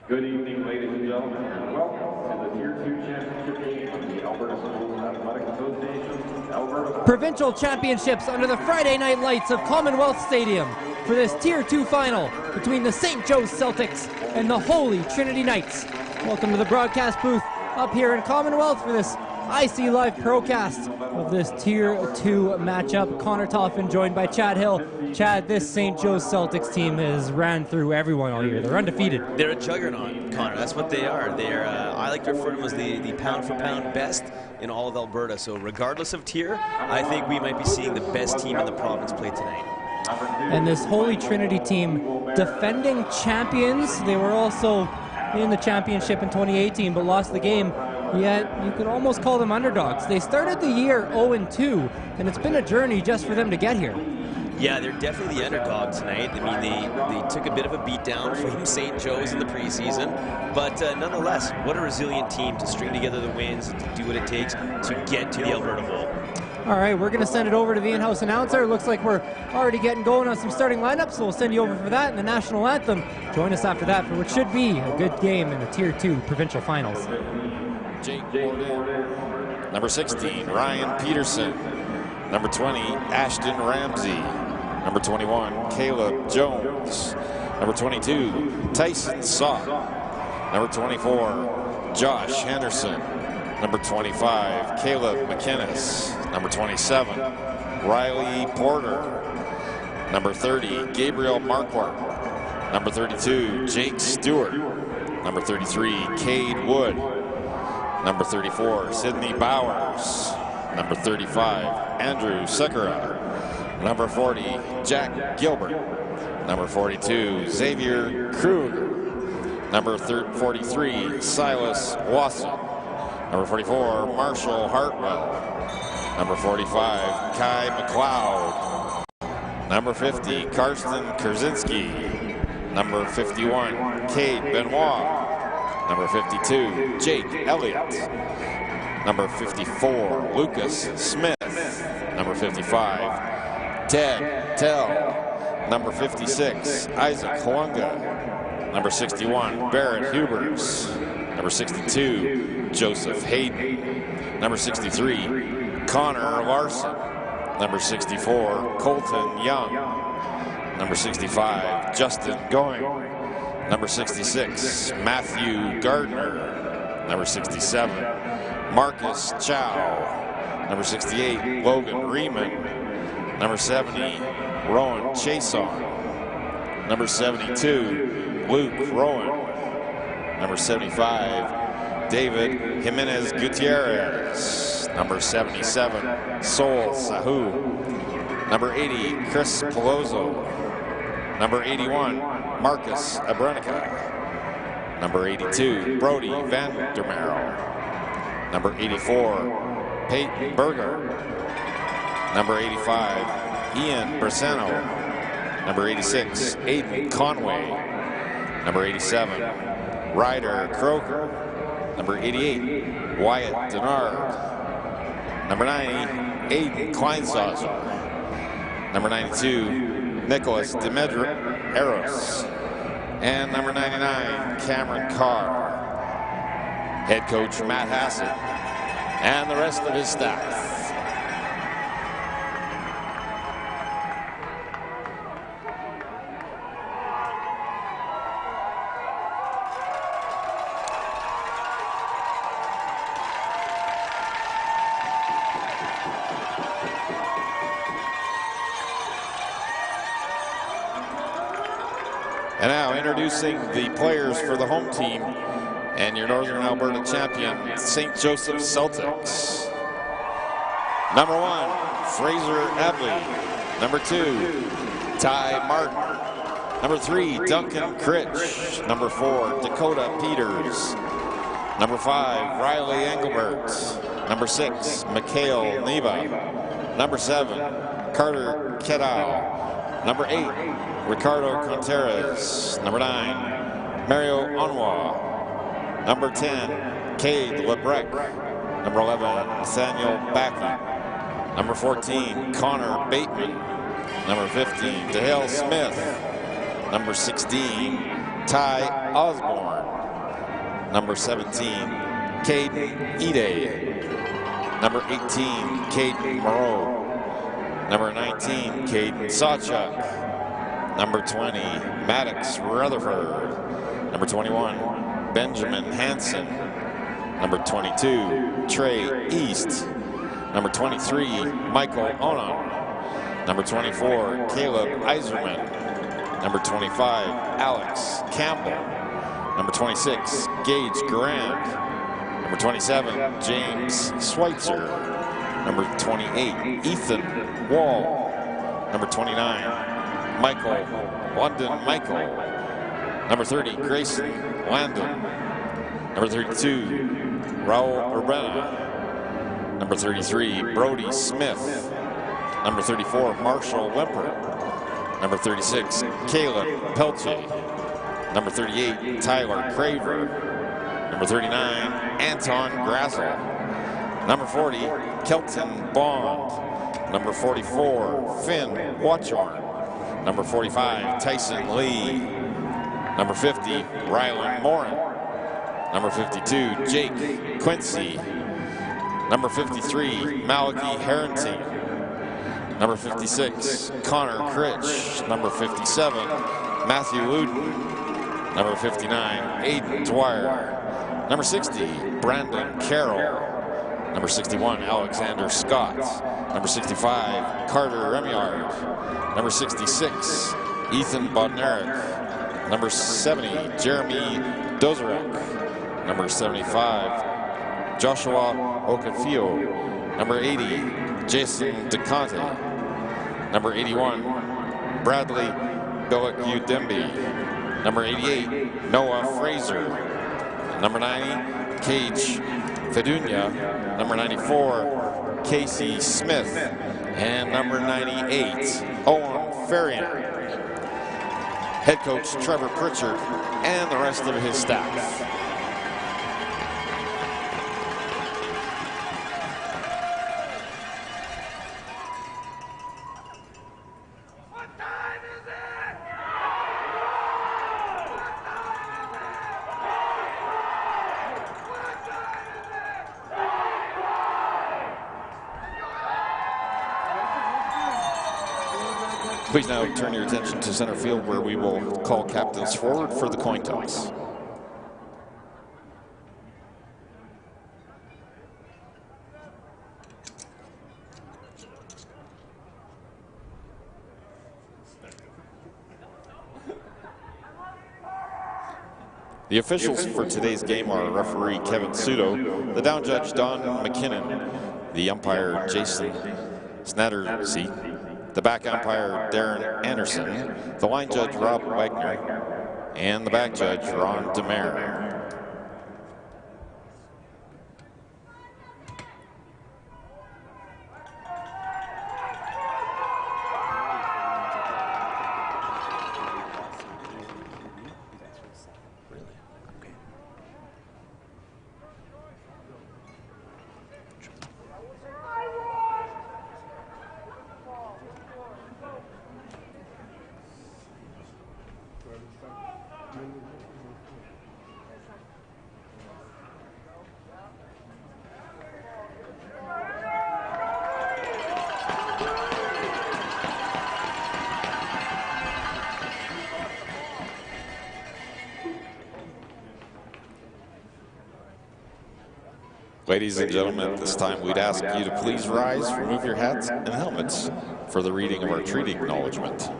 Good evening, ladies and gentlemen, and welcome to the Tier 2 Championship game of the Alberta Schools Athletic Association, Alberta. Provincial Championships under the Friday night lights of Commonwealth Stadium for this Tier 2 final between the St. Joe's Celtics and the Holy Trinity Knights. Welcome to the broadcast booth up here in Commonwealth for this IC Live Procast of this Tier 2 matchup. Connor Toffin joined by Chad Hill. Chad, this St. Joe's Celtics team has ran through everyone all year. They're undefeated. They're a juggernaut, Connor. That's what they are. They're, I like to refer to them as the pound-for-pound best in all of Alberta. So regardless of tier, I think we might be seeing the best team in the province play tonight. And this Holy Trinity team, defending champions. They were also in the championship in 2018, but lost the game. Yet you could almost call them underdogs. They started the year 0-2, and it's been a journey just for them to get here. Yeah, they're definitely the underdog tonight. I mean, they took a bit of a beatdown from St. Joe's in the preseason, but nonetheless, what a resilient team to string together the wins and to do what it takes to get to the Alberta Bowl. All right, we're going to send it over to the in-house announcer. Looks like we're already getting going on some starting lineups, so we'll send you over for that and the national anthem. Join us after that for what should be a good game in the Tier 2 provincial finals. Jake Borden. Number 16, Ryan Peterson. Number 20, Ashton Ramsey. Number 21, Caleb Jones. Number 22, Tyson Saw. Number 24, Josh Henderson. Number 25, Caleb McInnes. Number 27, Riley Porter. Number 30, Gabriel Marquardt. Number 32, Jake Stewart. Number 33, Cade Wood. Number 34, Sydney Bowers. Number 35, Andrew Sekera. Number 40, Jack Gilbert. Number 42, Xavier Kruger. Number 43, Silas Wasson. Number 44, Marshall Hartwell. Number 45, Kai McLeod. Number 50, Karsten Kerzinski. Number 51, Cade Benoit. Number 52, Jake Elliott. Number 54, Lucas Smith. Number 55, Ted Tell. Number 56, Isaac Kalunga. Number 61, Barrett Hubers. Number 62, Joseph Hayden. Number 63, Connor Larson. Number 64, Colton Young. Number 65, Justin Going. Number 66, Matthew Gardner. Number 67, Marcus Chow. Number 68, Logan Riemann. Number 70, Rowan Chason. Number 72, Luke Rowan. Number 75, David Jimenez Gutierrez. Number 77, Sol Sahu. Number 80, Chris Pelozzo. Number 81, Marcus Abrenica. Number 82, Brody Vandermeer. Number 84, Peyton Berger. Number 85, Ian Bersano. Number 86, Aiden Conway. Number 87, Ryder Croker. Number 88, Wyatt Denard. Number 90, Aiden Kleinsauser. Number 92, Nicholas Demedros. And number 99, Cameron Carr. Head coach Matt Hassett and the rest of his staff. And now introducing the players for the home team and your Northern Alberta champion, St. Joseph Celtics. Number 1, Fraser Abley. Number 2, Ty Martin. Number 3, Duncan Critch. Number 4, Dakota Peters. Number 5, Riley Engelbert. Number 6, Mikhail Neva. Number 7, Carter Kedau. Number 8, Ricardo Contreras. Number 9, Mario Onwa. Number 10, Cade Lebrec. Number 11, Nathaniel Backey. Number 14, Connor Bateman. Number 15, DeHale Smith. Number 16, Ty Osborne. Number 17, Caden Ide. Number 18, Caden Moreau. Number 19, Caden Sawchuk. Number 20, Maddox Rutherford. Number 21, Benjamin Hansen. Number 22, Trey East. Number 23, Michael Onan. Number 24, Caleb Iserman. Number 25, Alex Campbell. Number 26, Gage Grande. Number 27, James Schweitzer. Number 28, Ethan Wall. Number 29, Michael London Michael. Number 30, Grayson Landon. Number 32, Raul Urbana. Number 33, Brody Smith. Number 34, Marshall Wimper. Number 36, Caleb Pelche. Number 38, Tyler Craver. Number 39, Anton Grassel. Number 40, Kelton Bond. Number 44, Finn Watchorn. Number 45, Tyson Lee. Number 50, Rylan Morin. Number 52, Jake Quincy. Number 53, Malachi Harrington. Number 56, Connor Critch. Number 57, Matthew Luden. Number 59, Aiden Dwyer. Number 60, Brandon Carroll. Number 61, Alexander Scott. Number 65, Carter Remyard. Number 66, Ethan Bodnarik. Number 70, Jeremy Dozarek. Number 75, Joshua Okafio. Number 80, Jason DeConte. Number 81, Bradley Billick-Udembe. Number 88, Noah Fraser. Number 90, Cage Fedunia. Number 94, Casey Smith. And number 98, Owen Ferrian. Head coach Trevor Pritchard and the rest of his staff. Please now turn your attention to center field, where we will call captains forward for the coin toss. The officials for today's game are referee Kevin Sudo, the down judge Don McKinnon, the umpire Jason Snattersey, the back umpire Darren Anderson, the line judge Rob Wagner, and the back judge Ron DeMare. Ladies and gentlemen, at this time we'd ask you to please rise, remove your hats and helmets for the reading of our treaty acknowledgement.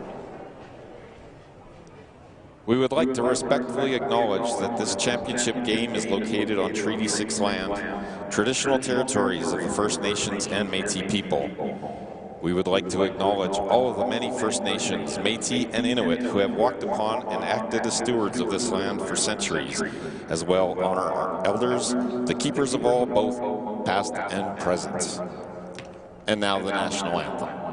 We would like to respectfully acknowledge that this championship game is located on Treaty 6 land, traditional territories of the First Nations and Métis people. We would like to acknowledge all of the many First Nations, Métis and Inuit who have walked upon and acted as stewards of this land for centuries, as well honor our elders, the keepers of all, both past and present. And now the national anthem.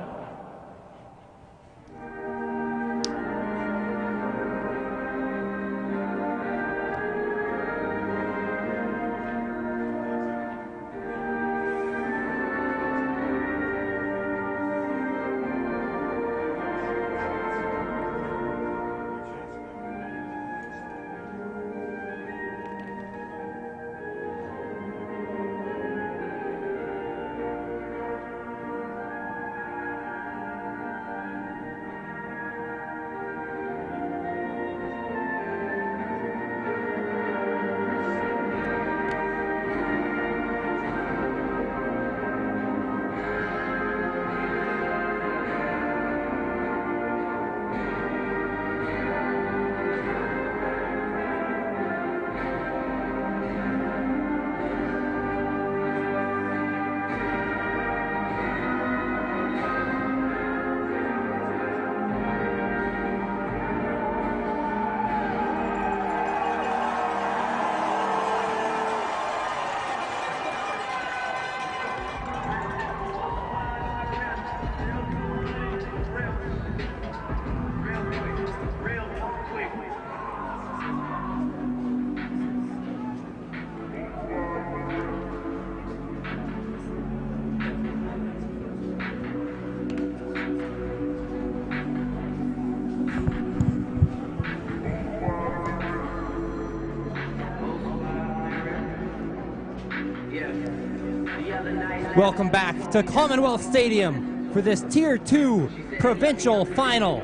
Welcome back to Commonwealth Stadium for this Tier 2 provincial final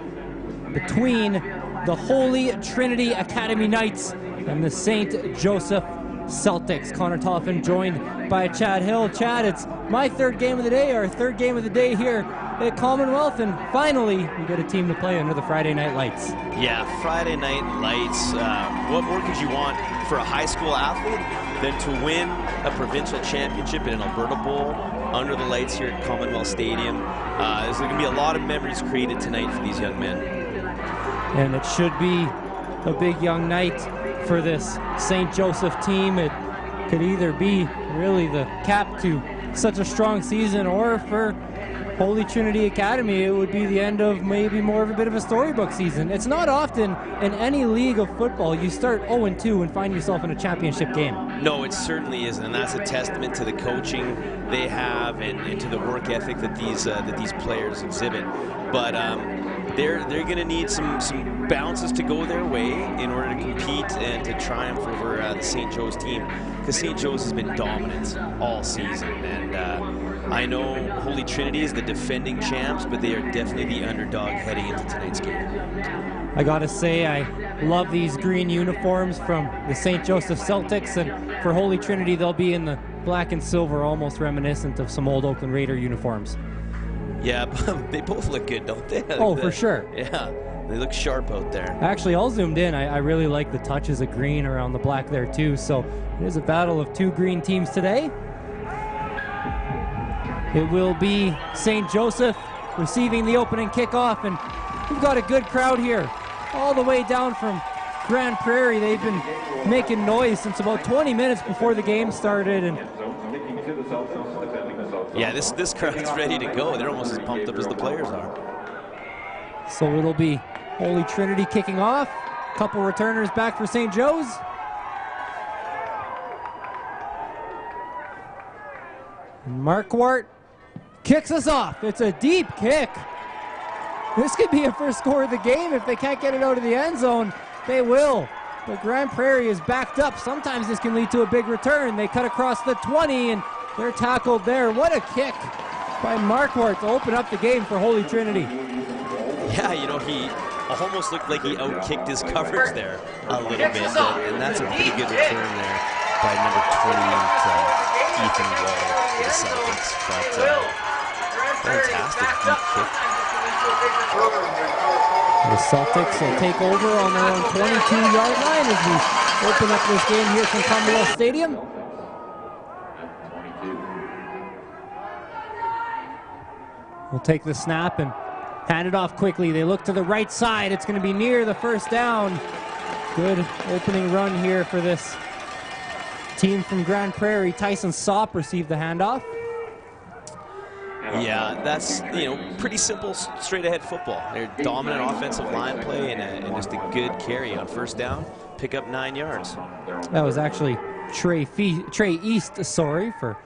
between the Holy Trinity Academy Knights and the St. Joseph Celtics. Connor Toffin joined by Chad Hill. Chad, it's my third game of the day, our third game of the day here at Commonwealth, and finally we get a team to play under the Friday Night Lights. Yeah, Friday Night Lights. What more could you want for a high school athlete than to win a provincial championship in an Alberta Bowl under the lights here at Commonwealth Stadium? There's going to be a lot of memories created tonight for these young men. And it should be a big young night for this St. Joseph team. It could either be really the cap to such a strong season, or for Holy Trinity Academy, it would be the end of maybe more of a bit of a storybook season. It's not often in any league of football you start 0-2 and find yourself in a championship game. No, it certainly isn't, and that's a testament to the coaching they have and to the work ethic that these players exhibit. But they're going to need some bounces to go their way in order to compete and to triumph over the St. Joe's team, because St. Joe's has been dominant all season. And I know Holy Trinity is the defending champs, but they are definitely the underdog heading into tonight's game. I gotta say, I love these green uniforms from the St. Joseph Celtics, and for Holy Trinity, they'll be in the black and silver, almost reminiscent of some old Oakland Raider uniforms. Yeah, they both look good, don't they? Oh, for sure. Yeah, they look sharp out there. Actually, all zoomed in, I really like the touches of green around the black there too, so it is a battle of two green teams today. It will be St. Joseph receiving the opening kickoff, and we've got a good crowd here, all the way down from Grande Prairie. They've been making noise since about 20 minutes before the game started, and yeah, this crowd's ready to go. They're almost as pumped up as the players are. So it'll be Holy Trinity kicking off. Couple returners back for St. Joe's. Marquardt kicks us off. It's a deep kick. This could be a first score of the game. If they can't get it out of the end zone, they will. But Grande Prairie is backed up. Sometimes this can lead to a big return. They cut across the 20, and they're tackled there. What a kick by Marquardt to open up the game for Holy Trinity. Yeah, you know, he almost looked like he outkicked his coverage there a little bit, and that's a pretty good return there by number 28, Ethan Wall for the Celtics. But fantastic deep kick. The Celtics will take over on their own 22-yard line as we open up this game here from Commonwealth Stadium. We'll take the snap and hand it off quickly. They look to the right side. It's going to be near the first down. Good opening run here for this team from Grande Prairie. Tyson Sopp received the handoff. Yeah, that's, pretty simple, straight-ahead football. They're dominant offensive line play and just a good carry on first down. Pick up 9 yards. That was actually Trey East, for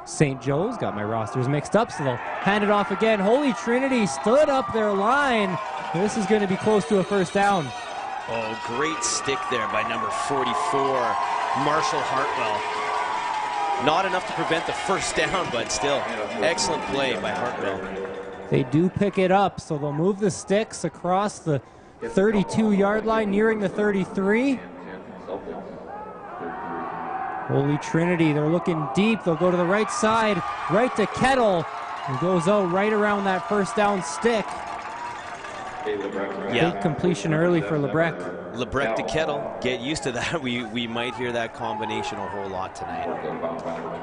St. Joe's. Got my rosters mixed up, so they'll hand it off again. Holy Trinity stood up their line. This is going to be close to a first down. Oh, great stick there by number 44, Marshall Hartwell. Not enough to prevent the first down, but still, excellent play by Hartwell. They do pick it up, so they'll move the sticks across the 32-yard line, nearing the 33. Holy Trinity, they're looking deep. They'll go to the right side, right to Kettle. He goes out right around that first down stick. Yeah. Big completion early for Lebrec. Lebrec to Kettle, get used to that. We might hear that combination a whole lot tonight.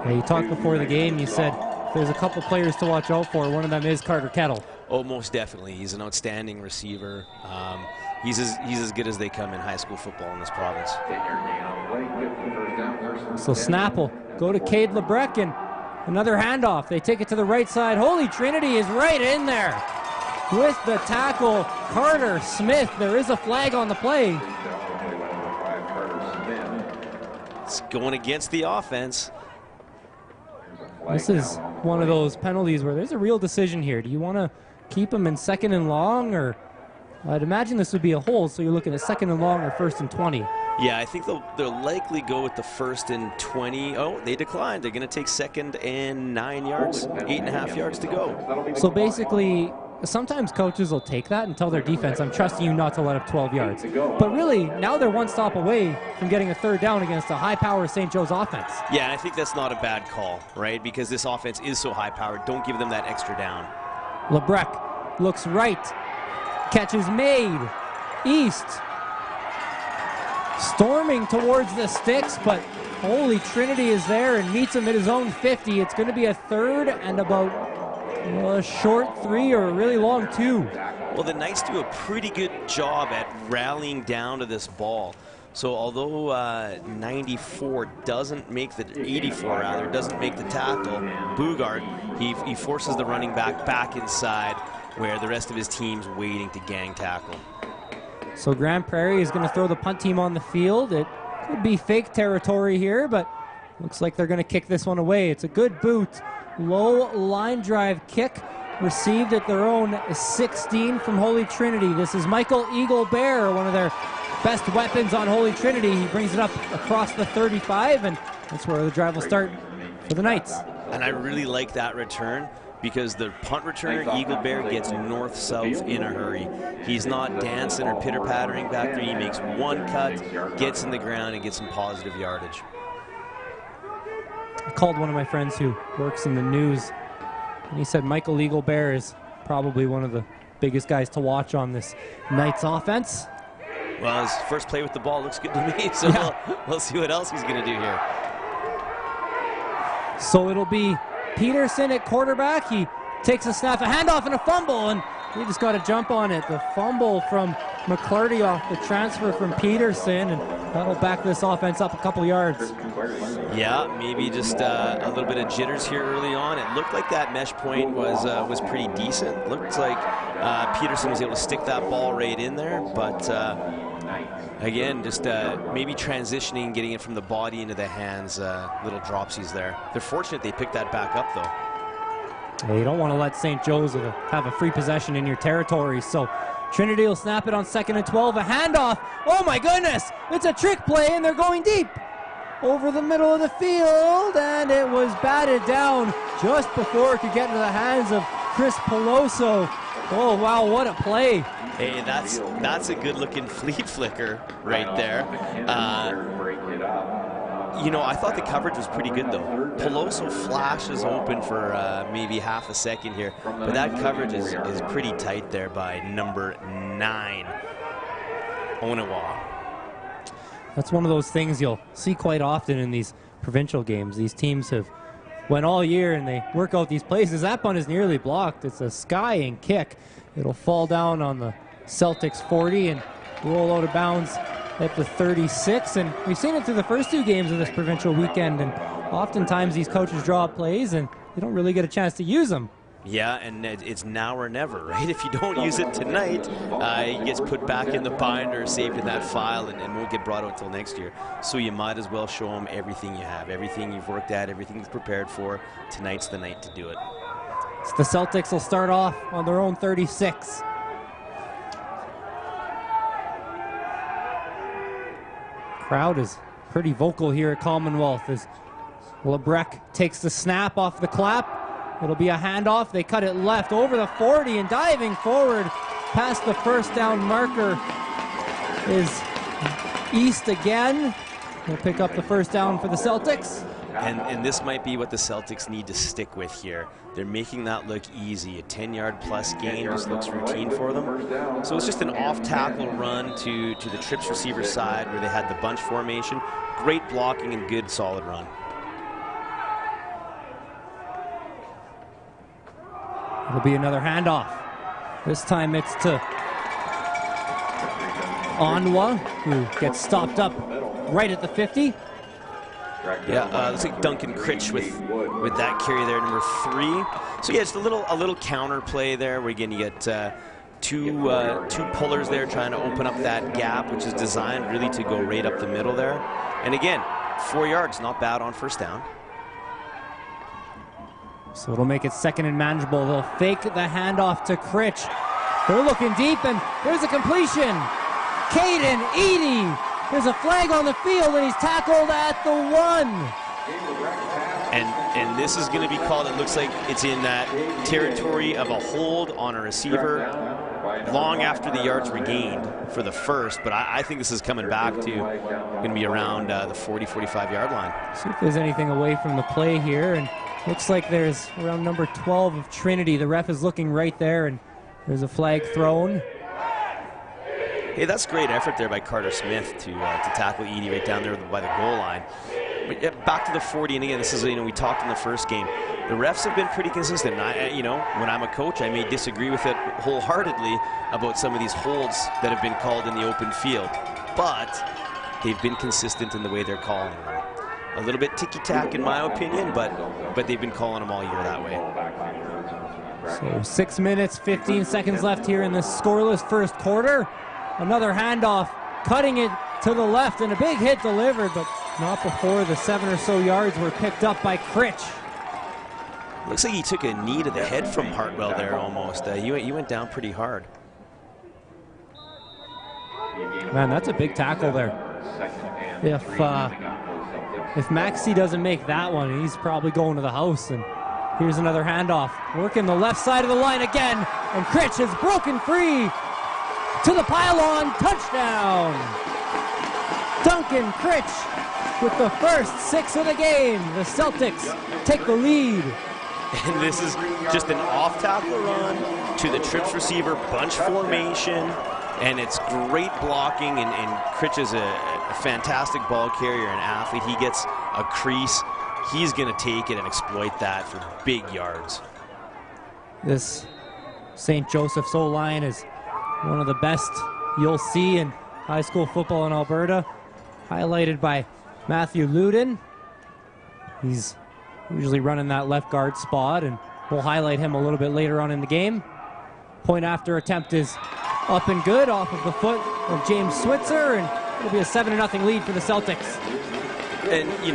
Yeah, you talked before the game, you said there's a couple players to watch out for. One of them is Carter Kettle. Oh, most definitely. He's an outstanding receiver. He's as good as they come in high school football in this province. So snap will go to Cade Lebrec, and another handoff. They take it to the right side. Holy Trinity is right in there with the tackle. Carter Smith. There is a flag on the play. It's going against the offense. This is one of those penalties where there's a real decision here. Do you want to keep him in 2nd and long, or I'd imagine this would be a hold, so you're looking at 2nd and long or 1st and 20. Yeah, I think they'll likely go with the 1st and 20. Oh, they declined. They're going to take 2nd and 9 yards, 8.5 yards to go. So basically, sometimes coaches will take that and tell their defense, I'm trusting you not to let up 12 yards. But really, now they're one stop away from getting a 3rd down against a high-powered St. Joe's offense. Yeah, and I think that's not a bad call, right? Because this offense is so high-powered. Don't give them that extra down. Lebrec looks right. Catch is made. East. Storming towards the sticks, but Holy Trinity is there and meets him at his own 50. It's going to be a 3rd and about a short 3 or a really long 2. Well, the Knights do a pretty good job at rallying down to this ball. So although 94 doesn't make the 84 rather doesn't make the tackle, Bugart he forces the running back inside where the rest of his team's waiting to gang tackle. So Grande Prairie is going to throw the punt team on the field. It could be fake territory here, but looks like they're going to kick this one away. It's a good boot. Low line drive kick received at their own 16 from Holy Trinity. This is Michael Eagle Bear, one of their best weapons on Holy Trinity. He brings it up across the 35, and that's where the drive will start for the Knights. And I really like that return, because the punt returner, Eagle Bear, gets north-south in a hurry. He's not dancing or pitter-pattering back there. He makes one cut, gets in the ground, and gets some positive yardage. I called one of my friends who works in the news, and he said Michael Eagle Bear is probably one of the biggest guys to watch on this Knights offense. Well, his first play with the ball looks good to me, so yeah. we'll see what else he's going to do here. So it'll be Peterson at quarterback. He takes a snap, a handoff, and a fumble, and he just got a jump on it. The fumble from McClarty off the transfer from Peterson, and that'll back this offense up a couple yards. Yeah, maybe just a little bit of jitters here early on. It looked like that mesh point was pretty decent. Looks like Peterson was able to stick that ball right in there, but again, just maybe transitioning, getting it from the body into the hands, little dropsies there. They're fortunate they picked that back up, though. Yeah, you don't want to let St. Joe's have a free possession in your territory, so Trinity will snap it on 2nd and 12. A handoff. Oh my goodness! It's a trick play, and they're going deep over the middle of the field, and it was batted down just before it could get into the hands of Chris Peloso. Oh wow, what a play! Hey, that's a good-looking fleet flicker right there. You know, I thought the coverage was pretty good, though. Peloso flashes open for maybe half a second here, but that coverage is pretty tight there by number 9, Onawa. That's one of those things you'll see quite often in these provincial games. These teams have went all year and they work out these plays. That punt is nearly blocked. It's a skying kick. It'll fall down on the Celtics 40 and roll out of bounds at the 36. And we've seen it through the first 2 games of this provincial weekend. And oftentimes these coaches draw up plays and they don't really get a chance to use them. Yeah, and it's now or never, right? If you don't use it tonight, it gets put back in the binder, saved in that file, and won't get brought out until next year. So you might as well show them everything you have, everything you've worked at, everything you've prepared for. Tonight's the night to do it. So the Celtics will start off on their own 36. Crowd is pretty vocal here at Commonwealth as Lebrec takes the snap off the clap. It'll be a handoff. They cut it left over the 40 and diving forward past the first down marker is East again. He'll pick up the first down for the Celtics. And this might be what the Celtics need to stick with here. They're making that look easy. A 10-yard plus gain just looks routine for them. So it's just an off-tackle run to the trips receiver side where they had the bunch formation. Great blocking and good solid run. It'll be another handoff. This time it's to Onwa, who gets stopped up right at the 50. Yeah, looks like Duncan Critch with that carry there, number 3. So yeah, just a little counter play there where again you get two pullers there trying to open up that gap, which is designed really to go right up the middle there. And again, 4 yards, not bad on first down. So it'll make it 2nd and manageable. They'll fake the handoff to Critch. They're looking deep, and there's a completion. Caden Eady There's a flag on the field, and he's tackled at the 1. And this is going to be called, it looks like it's in that territory of a hold on a receiver long after the yards regained for the first, but I think this is coming back to going to be around the 40, 45-yard line. See if there's anything away from the play here, and looks like there's around number 12 of Trinity. The ref is looking right there, and there's a flag thrown. Hey, that's great effort there by Carter Smith to tackle Edie right down there by the goal line. But yeah, back to the 40, and again, this is, we talked in the first game. The refs have been pretty consistent. When I'm a coach, I may disagree with it wholeheartedly about some of these holds that have been called in the open field, but they've been consistent in the way they're calling them. A little bit ticky-tack in my opinion, but they've been calling them all year that way. So 6 minutes, 15 seconds left here in this scoreless first quarter. Another handoff, cutting it to the left, and a big hit delivered, but not before the 7 or so yards were picked up by Critch. Looks like he took a knee to the head from Hartwell there almost. He went down pretty hard. Man, that's a big tackle there. If Maxey doesn't make that one, he's probably going to the house. And here's another handoff, working the left side of the line again, and Critch has broken free to the pylon, touchdown! Duncan Critch with the first 6 of the game. The Celtics take the lead. And this is just an off-tackle run to the trips receiver, bunch formation, and it's great blocking, and Critch is a fantastic ball carrier and athlete. He gets a crease. He's going to take it and exploit that for big yards. This St. Joseph's O-line is one of the best you'll see in high school football in Alberta, highlighted by Matthew Luden. He's usually running that left guard spot, and we'll highlight him a little bit later on in the game. Point after attempt is up and good off of the foot of James Switzer, and it'll be a 7-0 lead for the Celtics. And you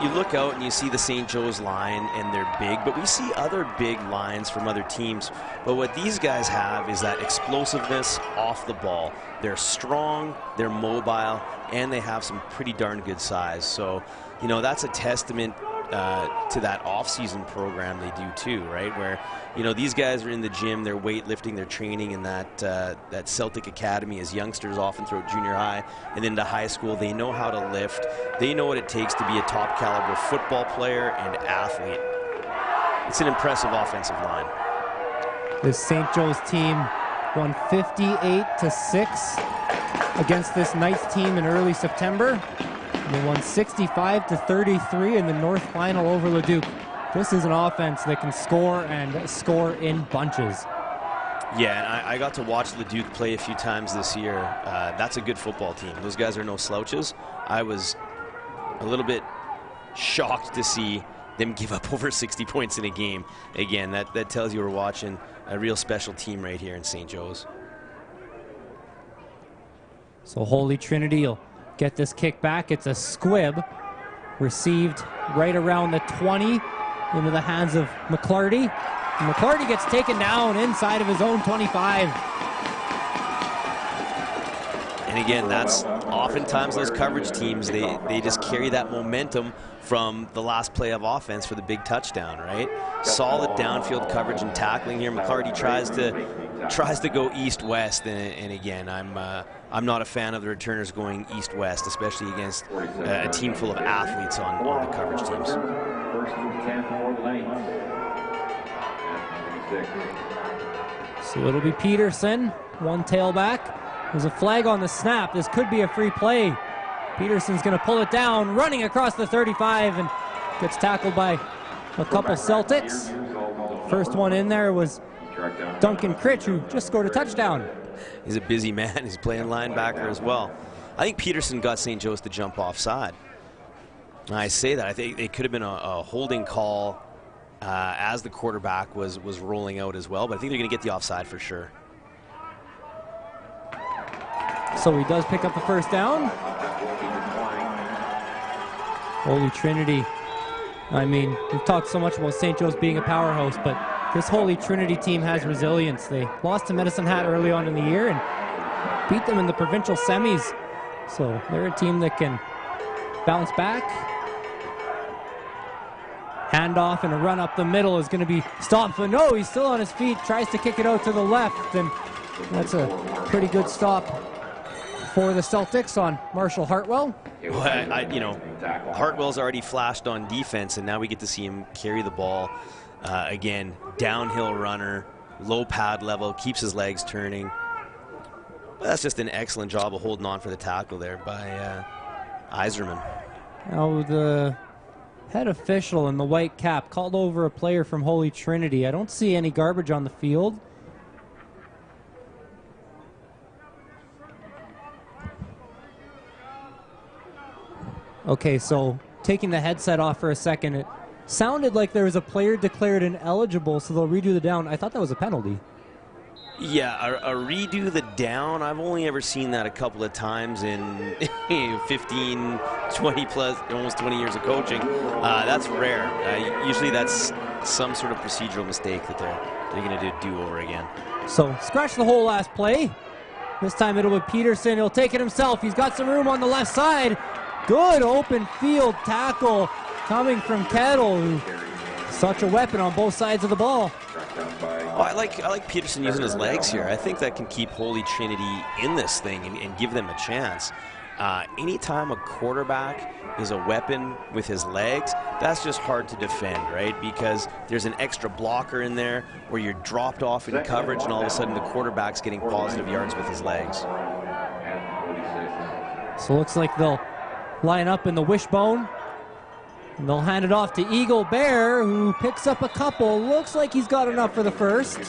look out and you see the St. Joe's line, and they're big, but we see other big lines from other teams. But what these guys have is that explosiveness off the ball. They're strong, they're mobile, and they have some pretty darn good size. So, that's a testament to that off-season program they do too, right? Where these guys are in the gym, they're weightlifting, they're training in that Celtic Academy as youngsters, often throughout junior high and into high school. They know how to lift. They know what it takes to be a top caliber football player and athlete. It's an impressive offensive line. This St. Joe's team won 58-6 against this Knights team in early September. They won 65-33 in the North Final over Leduc. This is an offense that can score and score in bunches. Yeah, and I got to watch Leduc play a few times this year. That's a good football team. Those guys are no slouches. I was a little bit shocked to see them give up over 60 points in a game. Again, that tells you we're watching a real special team right here in St. Joe's. So Holy Trinity will get this kick back. It's a squib received right around the 20 into the hands of McClarty. And McClarty gets taken down inside of his own 25. And again, that's oftentimes those coverage teams, they just carry that momentum from the last play of offense for the big touchdown, right? Solid downfield coverage and tackling here. McClarty tries to go east-west, and again, I'm not a fan of the returners going east-west, especially against a team full of athletes on the coverage teams. First and 10 for Lane. So it'll be Peterson, one tailback. There's a flag on the snap. This could be a free play. Peterson's going to pull it down, running across the 35, and gets tackled by a couple Celtics. First one in there was Duncan Critch, who just scored a touchdown. He's a busy man. He's playing linebacker as well. I think Peterson got St. Joe's to jump offside. I say that. I think it could have been a holding call as the quarterback was rolling out as well, but I think they're going to get the offside for sure. So he does pick up the first down. Holy Trinity. I mean, we've talked so much about St. Joe's being a powerhouse, but this Holy Trinity team has resilience. They lost to Medicine Hat early on in the year and beat them in the provincial semis So they're a team that can bounce back. Handoff and a run up the middle is going to be stopped, but no, he's still on his feet, tries to kick it out to the left, and that's a pretty good stop for the Celtics on Marshall Hartwell. Well, you know, Hartwell's already flashed on defense, and now we get to see him carry the ball. Again, downhill runner, low pad level, keeps his legs turning. But that's just an excellent job of holding on for the tackle there by Iserman. Now the head official in the white cap called over a player from Holy Trinity. I don't see any garbage on the field. Okay, so taking the headset off for a second, it sounded like there was a player declared ineligible, so they'll redo the down. I thought that was a penalty. Yeah, a redo the down. I've only ever seen that a couple of times in 15, 20 plus, almost 20 years of coaching. That's rare. Usually that's some sort of procedural mistake that they're going to do over again. So scratch the whole last play. This time it'll be Peterson. He'll take it himself. He's got some room on the left side. Good open field tackle coming from Kettle, who's such a weapon on both sides of the ball. Oh, I like Peterson using his legs here. I think that can keep Holy Trinity in this thing and give them a chance. Anytime a quarterback is a weapon with his legs, that's just hard to defend, right? Because there's an extra blocker in there where you're dropped off in coverage and all of a sudden the quarterback's getting positive yards with his legs. So looks like they'll line up in the wishbone. And they'll hand it off to Eagle Bear, who picks up a couple. Looks like he's got enough for the first.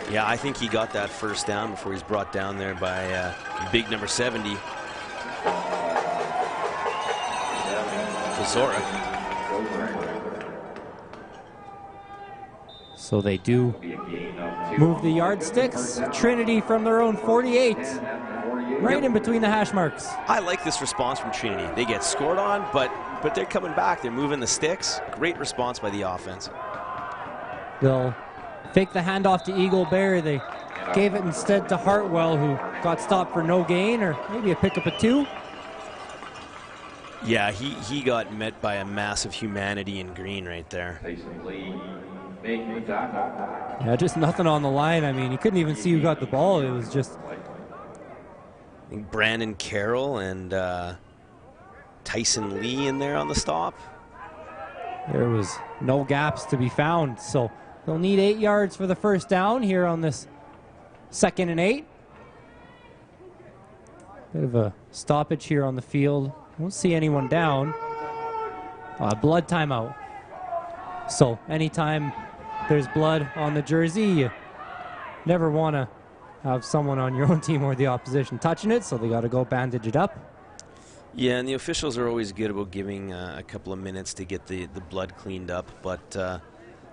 Yeah, I think he got that first down before he's brought down there by big number 70. Zora. So they do move the yardsticks. Trinity from their own 48. Right in between the hash marks. I like this response from Trinity. They get scored on, but they're coming back. They're moving the sticks. Great response by the offense. They'll fake the handoff to Eagle Bear. They gave it instead to Hartwell, who got stopped for no gain, or maybe a pickup of 2. Yeah, he got met by a massive humanity in green right there. Yeah, just nothing on the line. I mean, he couldn't even see who got the ball. It was just... I think Brandon Carroll and Tyson Lee in there on the stop. There was no gaps to be found, so they'll need 8 yards for the first down here on this 2nd and 8. Bit of a stoppage here on the field. Don't see anyone down. Blood timeout. So anytime there's blood on the jersey, you never want to have someone on your own team or the opposition touching it, so they got to go bandage it up. Yeah, and the officials are always good about giving a couple of minutes to get the blood cleaned up, but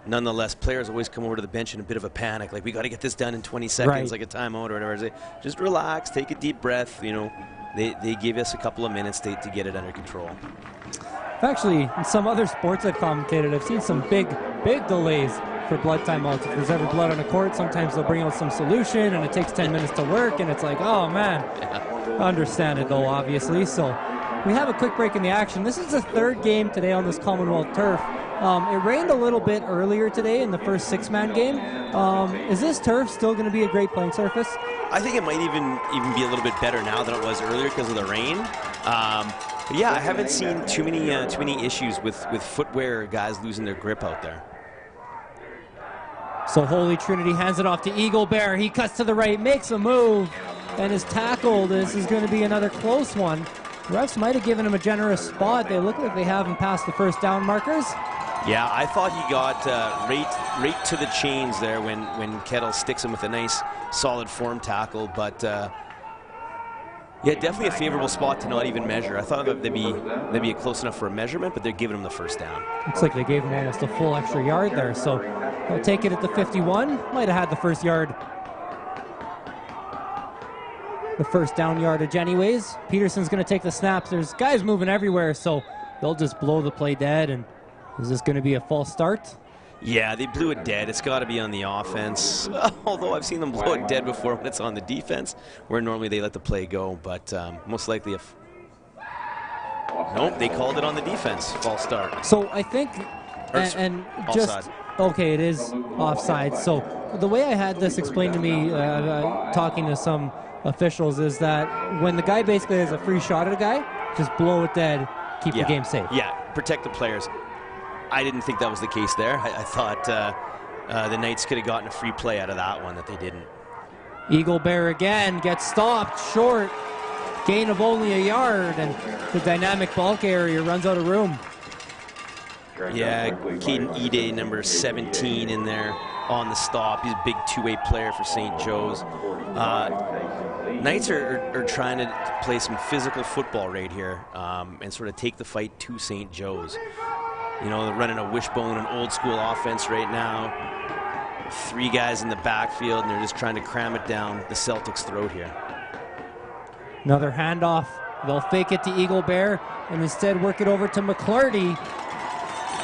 nonetheless, players always come over to the bench in a bit of a panic, like we got to get this done in 20 seconds, right, like a timeout or whatever. Just relax, take a deep breath. You know, they give us a couple of minutes to get it under control. Actually, in some other sports I've commentated, I've seen some big delays for blood timeouts. If there's ever blood on the court, sometimes they'll bring out some solution and it takes 10 minutes to work, and it's like, oh man. Yeah. Understand it though, obviously. So we have a quick break in the action. This is the 3rd game today on this Commonwealth turf. It rained a little bit earlier today in the first 6-man game. Is this turf still going to be a great playing surface? I think it might even be a little bit better now than it was earlier because of the rain. But yeah, I haven't seen too many issues with footwear or guys losing their grip out there. So Holy Trinity hands it off to Eagle Bear. He cuts to the right, makes a move, and is tackled. This is going to be another close one. The refs might have given him a generous spot. They look like they haven't passed the first down markers. Yeah, I thought he got right to the chains there when Kettle sticks him with a nice solid form tackle, but yeah, definitely a favorable spot to not even measure. I thought that they'd be close enough for a measurement, but they're giving him the first down. Looks like they gave him almost a full extra yard there, so they'll take it at the 51. Might have had the first yard. The first down yardage anyways. Peterson's going to take the snaps. There's guys moving everywhere, so they'll just blow the play dead. And is this going to be a false start? Yeah, they blew it dead. It's got to be on the offense. Although I've seen them blow it dead before when it's on the defense, where normally they let the play go. But most likely, if nope, they called it on the defense. False start. So I think, and just okay, it is offside. So the way I had this explained to me, talking to some officials, is that when the guy basically has a free shot at a guy, just blow it dead, keep the game safe. Yeah, protect the players. I didn't think that was the case there. I thought the Knights could have gotten a free play out of that one that they didn't. Eagle Bear again gets stopped short. Gain of only a yard, and the dynamic ball carrier runs out of room. Yeah, Caden Ede, number 17 in there on the stop. He's a big two-way player for St. Joe's. Knights are trying to play some physical football right here and sort of take the fight to St. Joe's. You know, they're running a wishbone and old school offense right now. 3 guys in the backfield, and they're just trying to cram it down the Celtics' throat here. Another handoff. They'll fake it to Eagle Bear and instead work it over to McClarty,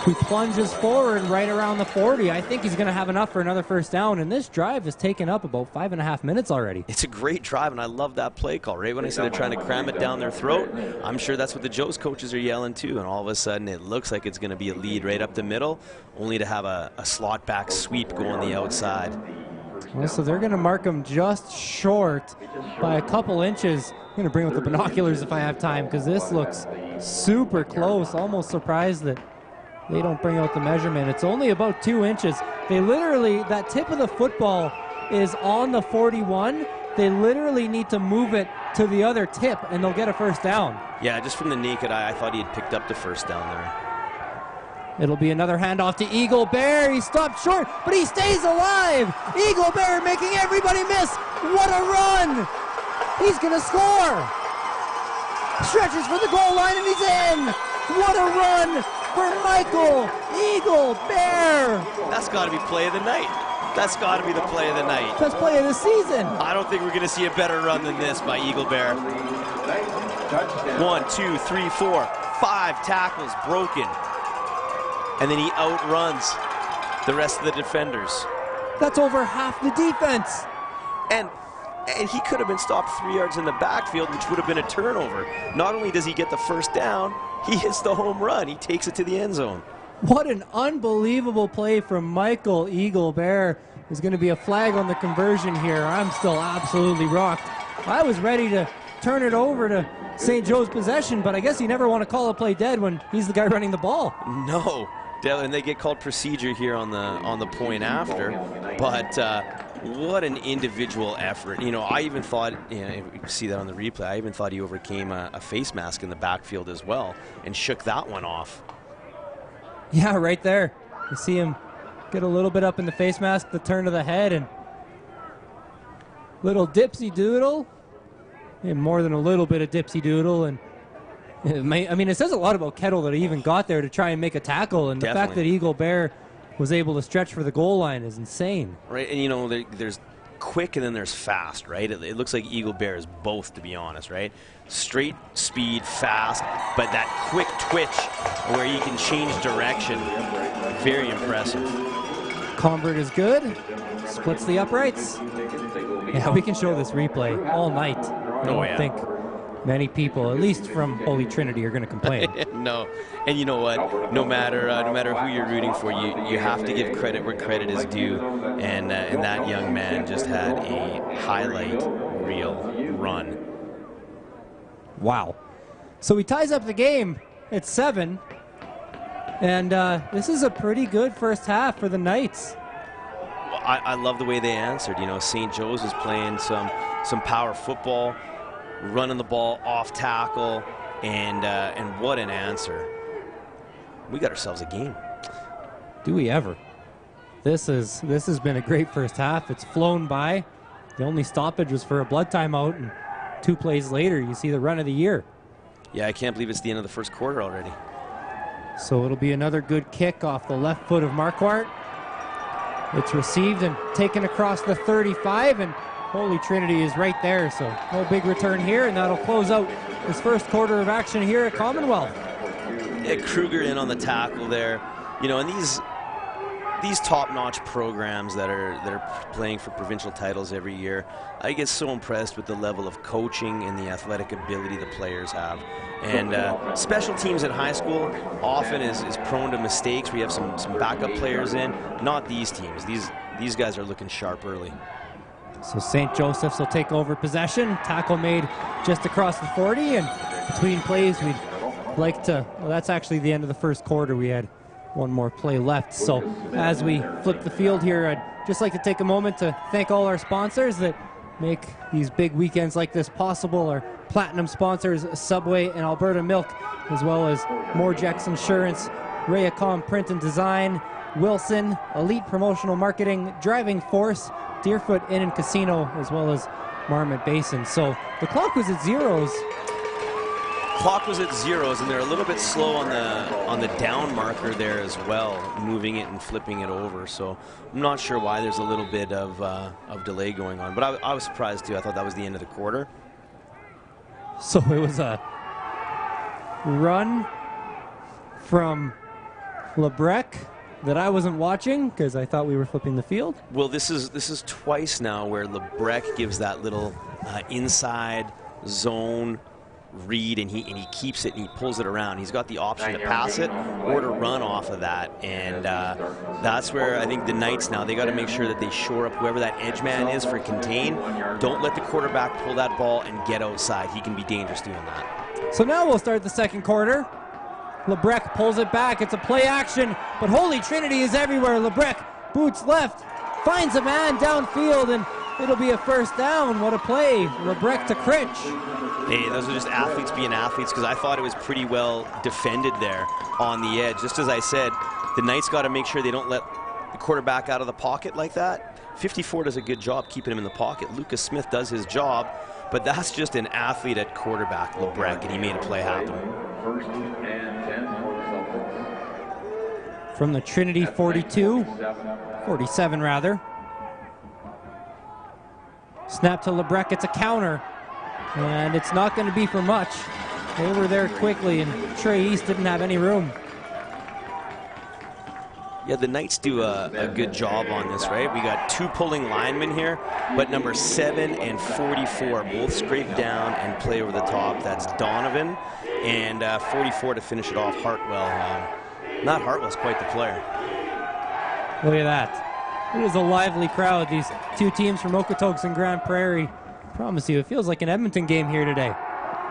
who plunges forward right around the 40. I think he's going to have enough for another first down, and this drive has taken up about 5.5 minutes already. It's a great drive, and I love that play call. Right when I said they're trying to cram it down their throat, I'm sure that's what the Joe's coaches are yelling too, and all of a sudden it looks like it's going to be a lead right up the middle, only to have a slot back sweep go on the outside. Well, so they're going to mark him just short by a couple inches. I'm going to bring out the binoculars if I have time, because this looks super close. Almost surprised that they don't bring out the measurement. It's only about 2 inches. They literally, that tip of the football is on the 41. They literally need to move it to the other tip, and they'll get a first down. Yeah, just from the naked eye, I thought he had picked up the first down there. It'll be another handoff to Eagle Bear. He stopped short, but he stays alive. Eagle Bear making everybody miss. What a run! He's going to score. Stretches for the goal line, and he's in. What a run for Michael Eagle Bear. That's got to be play of the night. That's got to be the play of the night. Best play of the season. I don't think we're going to see a better run than this by Eagle Bear. 1, 2, 3, 4, 5 tackles broken. And then he outruns the rest of the defenders. That's over half the defense. And he could have been stopped 3 yards in the backfield, which would have been a turnover. Not only does he get the first down, he hits the home run. He takes it to the end zone. What an unbelievable play from Michael Eagle Bear. There's going to be a flag on the conversion here. I'm still absolutely rocked. I was ready to turn it over to St. Joe's possession, but I guess you never want to call a play dead when he's the guy running the ball. No, and they get called procedure here on the point after. But what an individual effort. You know, I even thought, you know, you see that on the replay, I even thought he overcame a face mask in the backfield as well and shook that one off. Yeah, right there. You see him get a little bit up in the face mask, the turn of the head, and little dipsy doodle. And more than a little bit of dipsy doodle. And I mean, it says a lot about Kettle that he even got there to try and make a tackle. And the fact that Eagle Bear was able to stretch for the goal line is insane. Right, and you know, there's quick and then there's fast, right? It looks like Eagle Bear is both, to be honest, right? Straight speed, fast, but that quick twitch where you can change direction, very impressive. Convert is good, splits the uprights. Yeah, we can show this replay all night. I don't think many people, at least from Holy Trinity, are going to complain. No, and you know what? No matter who you're rooting for, you have to give credit where credit is due, and that young man just had a highlight reel run. Wow! So he ties up the game at 7, and this is a pretty good first half for the Knights. Well, I love the way they answered. You know, St. Joe's is playing some power football, running the ball off tackle, and what an answer. We got ourselves a game. Do we ever? This has been a great first half. It's flown by. The only stoppage was for a blood timeout, and 2 plays later, you see the run of the year. Yeah, I can't believe it's the end of the first quarter already. So it'll be another good kick off the left foot of Marquardt. It's received and taken across the 35, and Holy Trinity is right there, so no big return here, and that'll close out this first quarter of action here at Commonwealth. Yeah, Kruger in on the tackle there. You know, and these top-notch programs that are playing for provincial titles every year, I get so impressed with the level of coaching and the athletic ability the players have. And special teams in high school often is prone to mistakes. We have some backup players in. Not these teams. These guys are looking sharp early. So St. Joseph's will take over possession. Tackle made just across the 40, and between plays we'd like to, well, that's actually the end of the first quarter. We had one more play left. So as we flip the field here, I'd just like to take a moment to thank all our sponsors that make these big weekends like this possible. Our platinum sponsors, Subway and Alberta Milk, as well as Morjex Insurance, Rayacom Print and Design, Wilson, Elite Promotional Marketing, Driving Force, Deerfoot Inn and Casino, as well as Marmot Basin. So the clock was at zeros. Clock was at zeros, and they're a little bit slow on the down marker there as well, moving it and flipping it over. So I'm not sure why there's a little bit of delay going on, but I was surprised too. I thought that was the end of the quarter. So it was a run from Lebrec that I wasn't watching because I thought we were flipping the field. Well, this is twice now where Lebrec gives that little inside zone read, and he keeps it and he pulls it around. He's got the option to pass it or to run off of that, and that's where I think the Knights now, they got to make sure that they shore up whoever that edge man is for contain. Don't let the quarterback pull that ball and get outside. He can be dangerous doing that. So now we'll start the second quarter. Lebrec pulls it back. It's a play action, but Holy Trinity is everywhere. Lebrec boots left, finds a man downfield, and it'll be a first down. What a play. Lebrec to Critch. Hey, those are just athletes being athletes, because I thought it was pretty well defended there on the edge. Just as I said, the Knights got to make sure they don't let the quarterback out of the pocket like that. 54 does a good job keeping him in the pocket. Lucas Smith does his job, but that's just an athlete at quarterback, Lebrec, and he made a play happen. First and 10 for the Celtics. From the Trinity 42, 47 rather. Snap to Lebrec, it's a counter, and it's not going to be for much. They were there quickly, and Trey East didn't have any room. Yeah, the Knights do a good job on this, right? We got two pulling linemen here, but number 7 and 44 both scrape down and play over the top. That's Donovan, and 44 to finish it off, Hartwell. Not Hartwell's quite the player. Look at that. It was a lively crowd. These two teams from Okotoks and Grande Prairie. I promise you, it feels like an Edmonton game here today.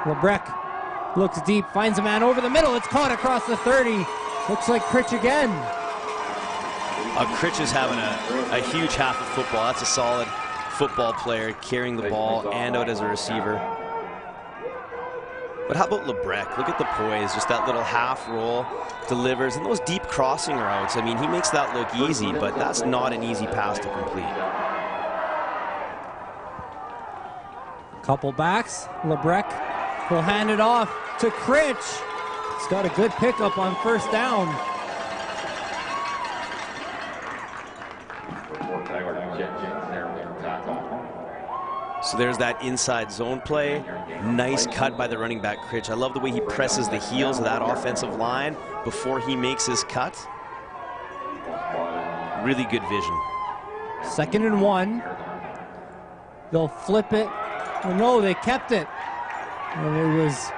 Lebrec looks deep, finds a man over the middle. It's caught across the 30. Looks like Critch again. Critch is having a huge half of football. That's a solid football player, carrying the ball and out as a receiver. But how about Lebrec? Look at the poise, just that little half roll, delivers, and those deep crossing routes. I mean, he makes that look easy, but that's not an easy pass to complete. Couple backs. Lebrec will hand it off to Critch. He's got a good pickup on first down. So there's that inside zone play. Nice cut by the running back, Critch. I love the way he presses the heels of that offensive line before he makes his cut. Really good vision. 2nd and 1. They'll flip it. Oh, no, they kept it. And it was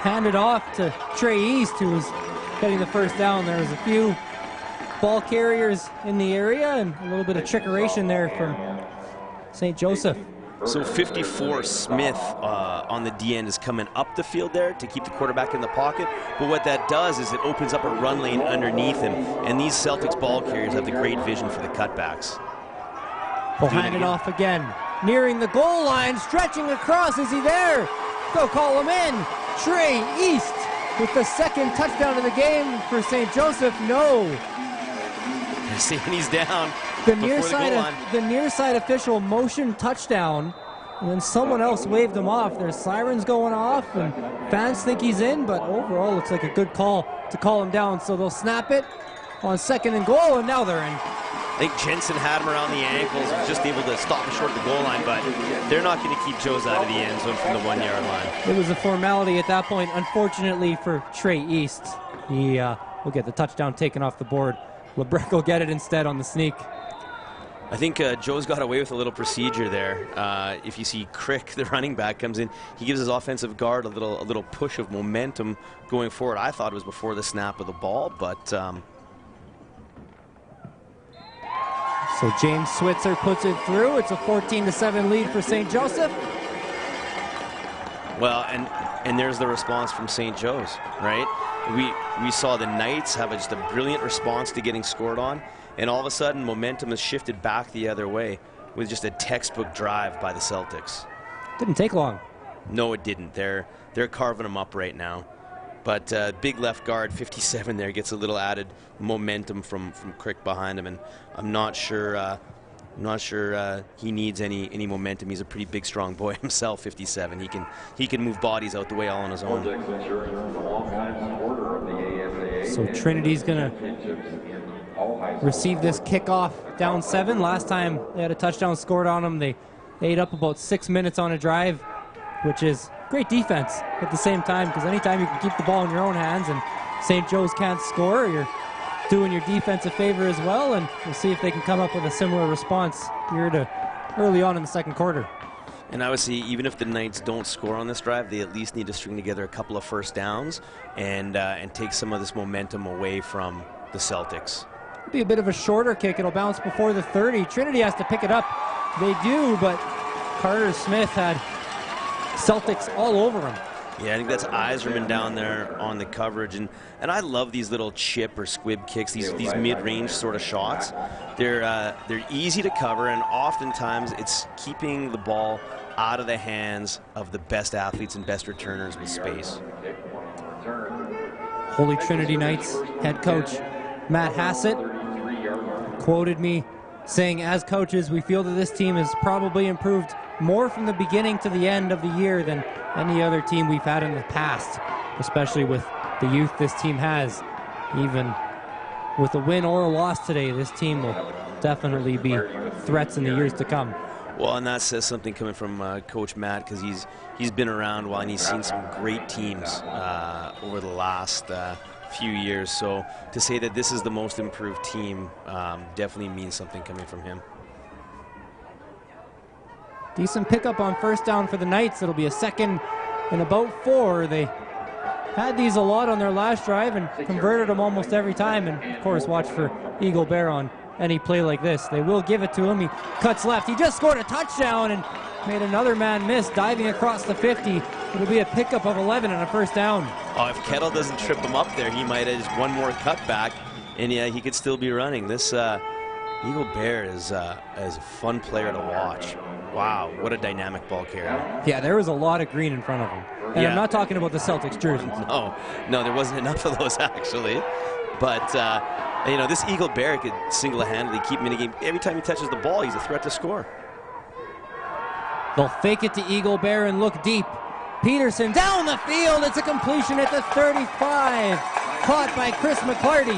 handed off to Trey East, who was getting the first down. There was a few ball carriers in the area and a little bit of trickeration there from St. Joseph. So 54 Smith on the D end is coming up the field there to keep the quarterback in the pocket. But what that does is it opens up a run lane underneath him. And these Celtics ball carriers have the great vision for the cutbacks. We'll hand it off again. Nearing the goal line, stretching across. Is he there? Go call him in. Trey East with the 2nd touchdown of the game for St. Joseph. No. See, and he's down. The near side official motioned touchdown, and then someone else waved him off. There's sirens going off, and fans think he's in, but overall looks like a good call to call him down. So they'll snap it on 2nd and goal, and now they're in. I think Jensen had him around the ankles, was just able to stop him short of the goal line, but they're not going to keep Joes out of the end zone from the 1-yard line. It was a formality at that point, unfortunately for Trey East. He will get the touchdown taken off the board LeBrecq will get it instead on the sneak. I think Joe's got away with a little procedure there. If you see Crick, the running back, comes in, he gives his offensive guard a little push of momentum going forward. I thought it was before the snap of the ball, but so James Switzer puts it through. It's a 14-7 lead for St. Joseph. Well, and there's the response from St. Joe's, right? We saw the Knights have just a brilliant response to getting scored on, and all of a sudden momentum has shifted back the other way with just a textbook drive by the Celtics. Didn't take long. No, it didn't. They're carving them up right now. But big left guard, 57 there, gets a little added momentum from Crick behind him, and I'm not sure he needs any momentum. He's a pretty big, strong boy himself, 57. He can move bodies out the way all on his own. So Trinity's gonna receive this kickoff down 7. Last time they had a touchdown scored on them, they ate up about 6 minutes on a drive, which is great defense at the same time, because anytime you can keep the ball in your own hands and St. Joe's can't score, you're doing your defense a favor as well, and we'll see if they can come up with a similar response here to early on in the second quarter. And I would say even if the Knights don't score on this drive, they at least need to string together a couple of first downs and take some of this momentum away from the Celtics. It'll be a bit of a shorter kick. It'll bounce before the 30. Trinity has to pick it up. They do, but Carter Smith had Celtics all over him. Yeah, I think that's Iserman down there on the coverage, and I love these little chip or squib kicks, these mid-range sort of shots. They're easy to cover, and oftentimes it's keeping the ball out of the hands of the best athletes and best returners with space. Holy Trinity Knights head coach Matt Hassett quoted me saying, "As coaches, we feel that this team has probably improved more from the beginning to the end of the year than any other team we've had in the past, especially with the youth this team has. Even with a win or a loss today, this team will definitely be threats in the years to come." Well, and that says something coming from Coach Matt, because he's been around a while and he's seen some great teams over the last few years. So to say that this is the most improved team definitely means something coming from him. Decent pickup on first down for the Knights. It'll be a 2nd and about 4. They had these a lot on their last drive and converted them almost every time. And of course, watch for Eagle Bear on any play like this. They will give it to him. He cuts left. He just scored a touchdown and made another man miss, diving across the 50. It'll be a pickup of 11 and a first down. Oh, if Kettle doesn't trip him up there, he might have just one more cutback, and yeah, he could still be running. This Eagle Bear is a fun player to watch. Wow, what a dynamic ball carrier. Yeah, there was a lot of green in front of him. And Yeah. I'm not talking about the Celtics jerseys. No, there wasn't enough of those actually. But you know, this Eagle Bear could single-handedly keep him in a game. Every time he touches the ball, he's a threat to score. They'll fake it to Eagle Bear and look deep. Peterson down the field. It's a completion at the 35. Caught by Chris McClarty.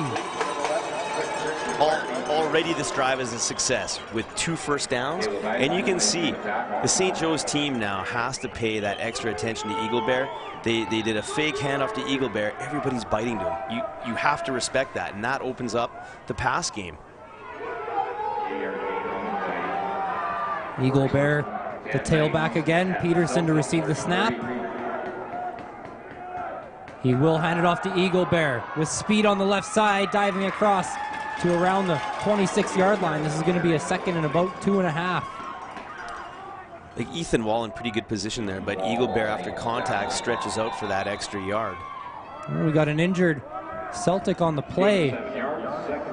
Already this drive is a success with 2 first downs, and you can see the St. Joe's team now has to pay that extra attention to Eagle Bear. They did a fake handoff to Eagle Bear. Everybody's biting to him. You have to respect that, and that opens up the pass game. Eagle Bear to tailback again. Peterson to receive the snap. He will hand it off to Eagle Bear with speed on the left side, diving across to around the 26-yard line. This is going to be a 2nd and about 2.5. Like Ethan Wall in pretty good position there, but Eagle Bear after contact stretches out for that extra yard. We got an injured Celtic on the play.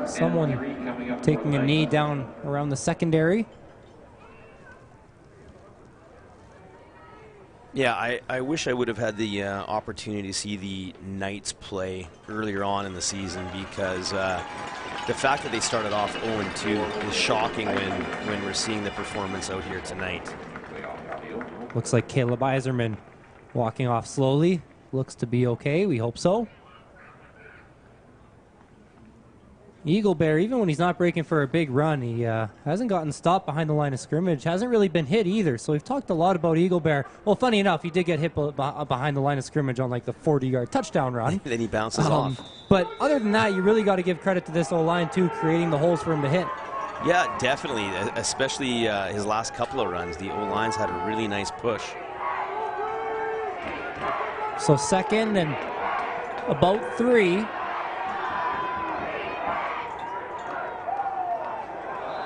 Someone taking a knee down around the secondary. Yeah, I wish I would have had the opportunity to see the Knights play earlier on in the season, because the fact that they started off 0-2 is shocking when we're seeing the performance out here tonight. Looks like Caleb Iserman walking off slowly. Looks to be okay. We hope so. Eagle Bear, even when he's not breaking for a big run, he hasn't gotten stopped behind the line of scrimmage, hasn't really been hit either. So we've talked a lot about Eagle Bear. Well, funny enough, he did get hit behind the line of scrimmage on like the 40-yard touchdown run. Then he bounces off. But other than that, you really got to give credit to this O-line too, creating the holes for him to hit. Yeah, definitely, especially his last couple of runs. The O-line's had a really nice push. So second and about 3.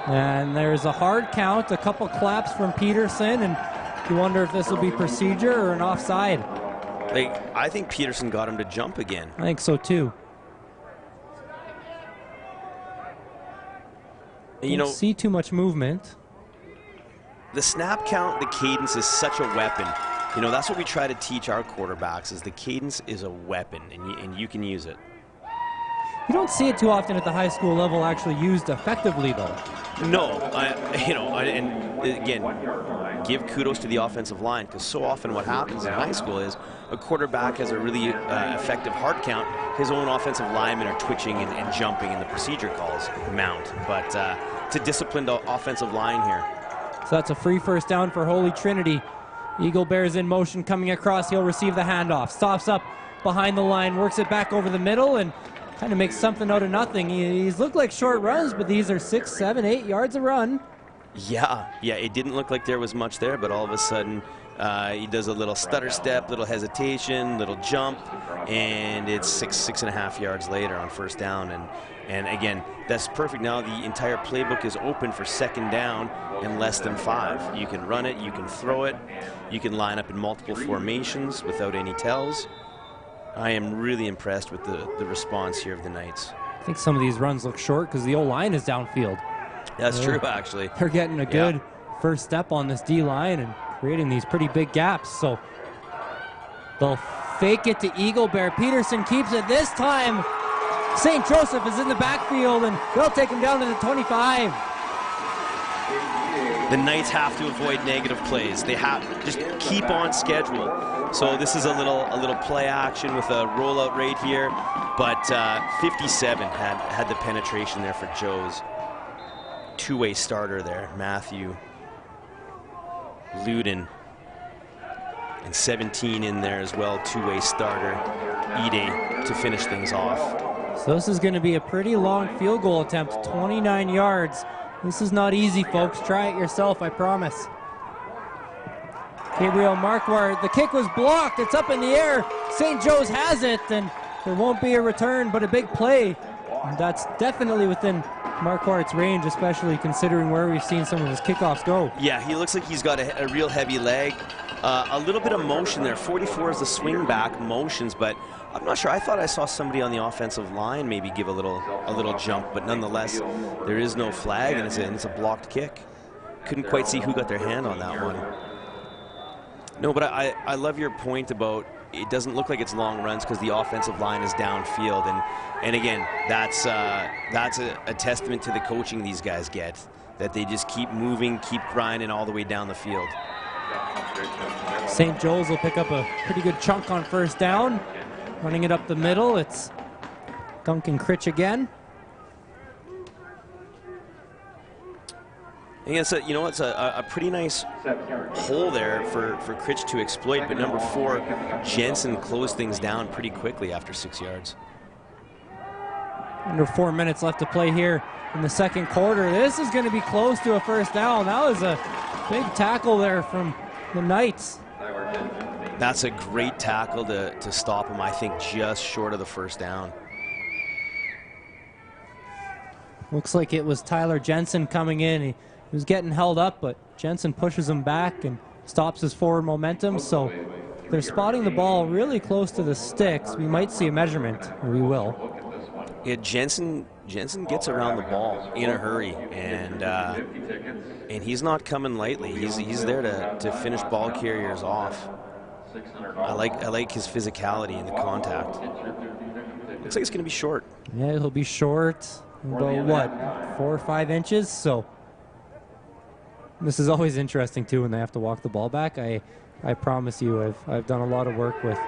And there's a hard count, a couple claps from Peterson, and you wonder if this will be procedure or an offside. I think Peterson got him to jump again. I think so too. You know, don't see too much movement. The snap count, the cadence is such a weapon. You know, that's what we try to teach our quarterbacks, is the cadence is a weapon, and you can use it. You don't see it too often at the high school level actually used effectively, though. No, and again, give kudos to the offensive line, because so often what happens in high school is a quarterback has a really effective hard count. His own offensive linemen are twitching and jumping, and the procedure calls mount. But it's a disciplined offensive line here. So that's a free first down for Holy Trinity. Eagle Bears in motion coming across. He'll receive the handoff. Stops up behind the line, works it back over the middle, and kind of makes something out of nothing. He's looked like short runs, but these are 6, 7, 8 yards a run. Yeah, it didn't look like there was much there, but all of a sudden he does a little stutter step, little hesitation, little jump, and it's 6.5 yards later on first down. And again, that's perfect. Now the entire playbook is open for second down in less than 5. You can run it, you can throw it, you can line up in multiple formations without any tells. I am really impressed with the response here of the Knights. I think some of these runs look short because the O-line is downfield. That's true, actually. They're getting a good first step on this D-line and creating these pretty big gaps. So they'll fake it to Eagle Bear. Peterson keeps it this time. St. Joseph is in the backfield, and they'll take him down to the 25. The Knights have to avoid negative plays. They have just keep on schedule. So this is a little play action with a rollout right here, but 57 had the penetration there for Joe's. Two-way starter there, Matthew Luden, and 17 in there as well, two-way starter, Ide, to finish things off. So this is going to be a pretty long field goal attempt, 29 yards. This is not easy, folks. Try it yourself, I promise. Gabriel Marquardt, the kick was blocked. It's up in the air. St. Joe's has it, and there won't be a return, but a big play. And that's definitely within Marquardt's range, especially considering where we've seen some of his kickoffs go. Yeah, he looks like he's got a real heavy leg. A little bit of motion there. 44 is the swing back motions, but I'm not sure. I thought I saw somebody on the offensive line maybe give a little jump, but nonetheless, there is no flag, and it's a blocked kick. Couldn't quite see who got their hand on that one. No, but I love your point about it doesn't look like it's long runs because the offensive line is downfield, and again, that's a testament to the coaching these guys get, that they just keep moving, keep grinding all the way down the field. St. Joe's will pick up a pretty good chunk on first down. Running it up the middle, it's Duncan Critch again. And it's a pretty nice hole there for Critch to exploit, but number 4, Jensen closed things down pretty quickly after 6 yards. Under 4 minutes left to play here in the second quarter. This is going to be close to a first down. That was a big tackle there from the Knights. That's a great tackle to stop him, I think, just short of the first down. Looks like it was Tyler Jensen coming in. He was getting held up, but Jensen pushes him back and stops his forward momentum. So they're spotting the ball really close to the sticks. We might see a measurement, or we will. Yeah, Jensen gets around the ball in a hurry, and he's not coming lightly. He's there to finish ball carriers off. I like his physicality and the contact. Looks like it's going to be short. Yeah, he'll be short. About what, 4 or 5 inches? So this is always interesting too when they have to walk the ball back. I promise you, I've done a lot of work with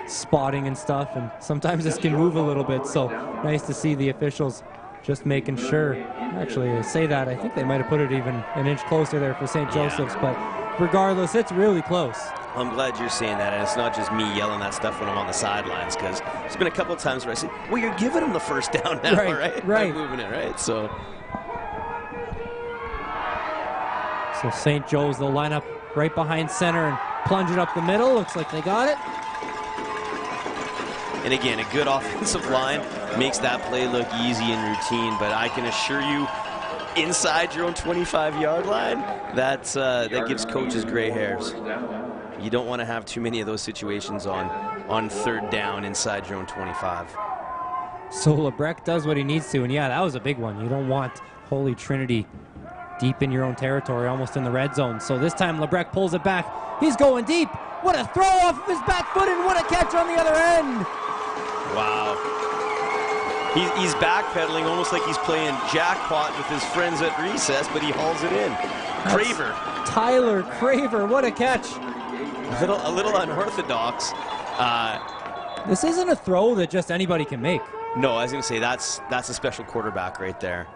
spotting and stuff, and sometimes this can move a little bit. So nice to see the officials just making sure. Actually, I say that, I think they might have put it even an inch closer there for St. Joseph's, but regardless, it's really close. I'm glad you're saying that, and it's not just me yelling that stuff when I'm on the sidelines, because there's been a couple of times where I say, well, you're giving them the first down now, right? Right. By moving it, right? So St. Joe's, they'll line up right behind center and plunge it up the middle. Looks like they got it. And again, a good offensive line makes that play look easy and routine, but I can assure you, inside your own 25-yard line, that gives coaches gray hairs. You don't want to have too many of those situations on third down inside your own 25. So Lebrecq does what he needs to, and yeah, that was a big one. You don't want Holy Trinity deep in your own territory, almost in the red zone. So this time Lebrecq pulls it back. He's going deep. What a throw off of his back foot, and what a catch on the other end. Wow. He's backpedaling almost like he's playing jackpot with his friends at recess, but he hauls it in. Craver. Tyler Craver, what a catch. A little unorthodox. This isn't a throw that just anybody can make. No, I was going to say that's a special quarterback right there.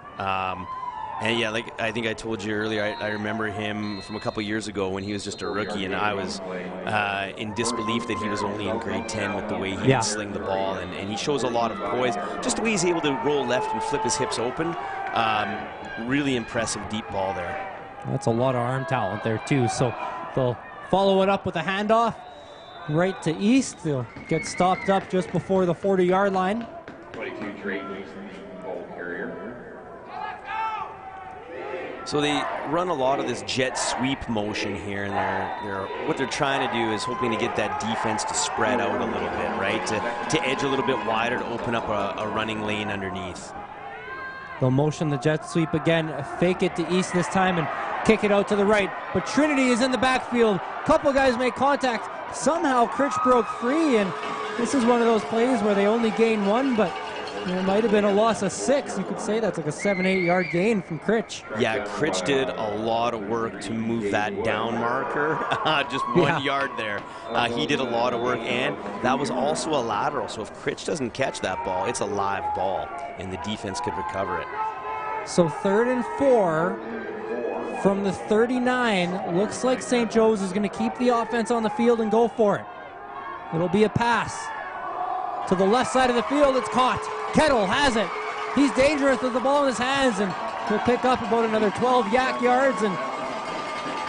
And yeah, like I think I told you earlier, I remember him from a couple years ago when he was just a rookie, and I was in disbelief that he was only in grade 10 with the way he would sling the ball, and he shows a lot of poise. Just the way he's able to roll left and flip his hips open. Really impressive deep ball there. That's a lot of arm talent there too. So they'll follow it up with a handoff right to East. They'll get stopped up just before the 40-yard line. 22 Drake Mason, ball carrier. So they run a lot of this jet sweep motion here, and what they're trying to do is hoping to get that defense to spread out a little bit, right? To edge a little bit wider, to open up a running lane underneath. They'll motion the jet sweep again, fake it to East this time, and kick it out to the right. But Trinity is in the backfield. Couple guys make contact. Somehow Critch broke free, and this is one of those plays where they only gain one, but there might have been a loss of 6. You could say that's like a 7-8 yard gain from Critch. Yeah, Critch did a lot of work to move that down marker. Just 1 yard there. He did a lot of work, and that was also a lateral. So if Critch doesn't catch that ball, it's a live ball, and the defense could recover it. So 3rd and 4 from the 39. Looks like St. Joe's is going to keep the offense on the field and go for it. It'll be a pass to the left side of the field. It's caught. Kettle has it. He's dangerous with the ball in his hands, and he'll pick up about another 12 yak yards and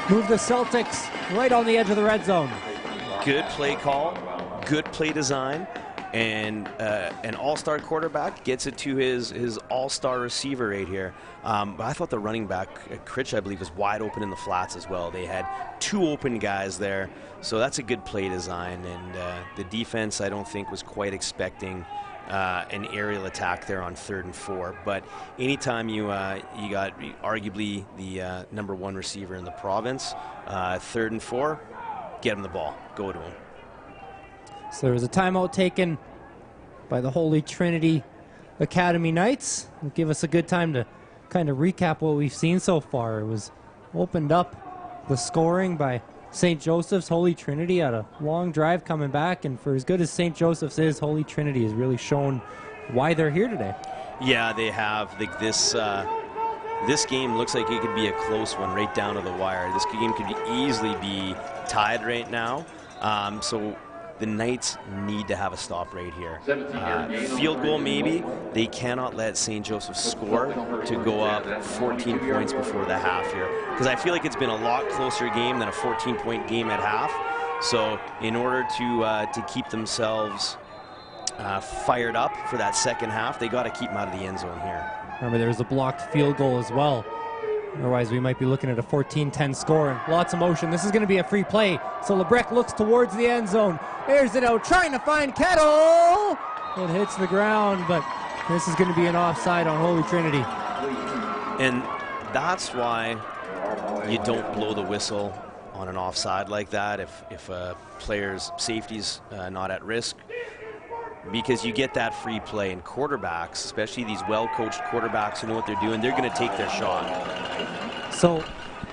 move the Celtics right on the edge of the red zone. Good play call, good play design, and an all-star quarterback gets it to his all-star receiver right here. But I thought the running back, Critch, I believe, was wide open in the flats as well. They had 2 open guys there, so that's a good play design. And the defense, I don't think, was quite expecting an aerial attack there on 3rd and 4. But anytime you got arguably the #1 receiver in the province, 3rd and 4, get him the ball, go to him. So there was a timeout taken by the Holy Trinity Academy Knights. It'll give us a good time to kind of recap what we've seen so far. It was opened up the scoring by St. Joseph's. Holy Trinity had a long drive coming back, and for as good as St. Joseph's is, Holy Trinity has really shown why they're here today. Yeah, they have. This game looks like it could be a close one right down to the wire. This game could easily be tied right now. So the Knights need to have a stop right here. Field goal maybe. They cannot let St. Joseph score to go up 14 points before the half here, because I feel like it's been a lot closer game than a 14-point game at half. So in order to keep themselves fired up for that second half, they got to keep them out of the end zone here. Remember, there was a blocked field goal as well. Otherwise, we might be looking at a 14-10 score and lots of motion. This is going to be a free play. So Lebrecq looks towards the end zone. Airs it out, trying to find Kettle. It hits the ground, but this is going to be an offside on Holy Trinity. And that's why you don't blow the whistle on an offside like that if a player's safety's not at risk, because you get that free play, and quarterbacks, especially these well-coached quarterbacks who know what they're doing, they're going to take their shot. So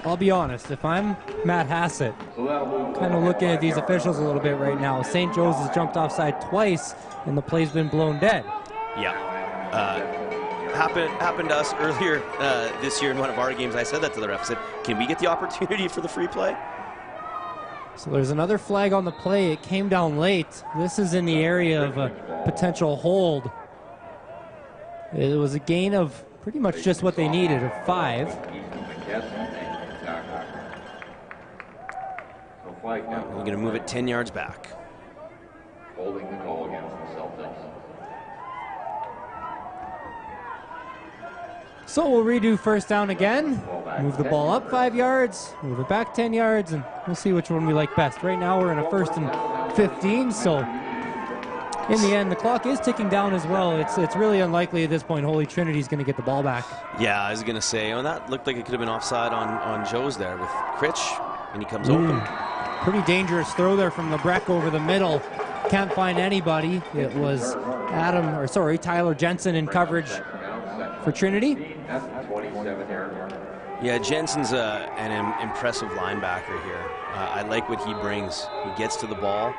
I'll be honest, if I'm Matt Hassett, kind of looking at these officials a little bit right now. St. Joe's has jumped offside twice, and the play's been blown dead. Yeah. happened to us earlier this year in one of our games. I said that to the ref. I said, can we get the opportunity for the free play? So there's another flag on the play. It came down late. This is in the area of a potential hold. It was a gain of pretty much just what they needed, of 5. We're going to move it 10 yards back. Holding the goal against the Celtics. So we'll redo first down again. Move the ball up 5 yards, move it back 10 yards, and we'll see which one we like best. Right now we're in a 1st and 15, so in the end the clock is ticking down as well. It's really unlikely at this point Holy Trinity's going to get the ball back. Yeah, I was going to say, oh, that looked like it could have been offside on Joe's there with Critch, and he comes open. Pretty dangerous throw there from Lebrecht over the middle. Can't find anybody. It was Tyler Jensen in coverage for Trinity. Yeah, Jensen's an impressive linebacker here. I like what he brings. He gets to the ball.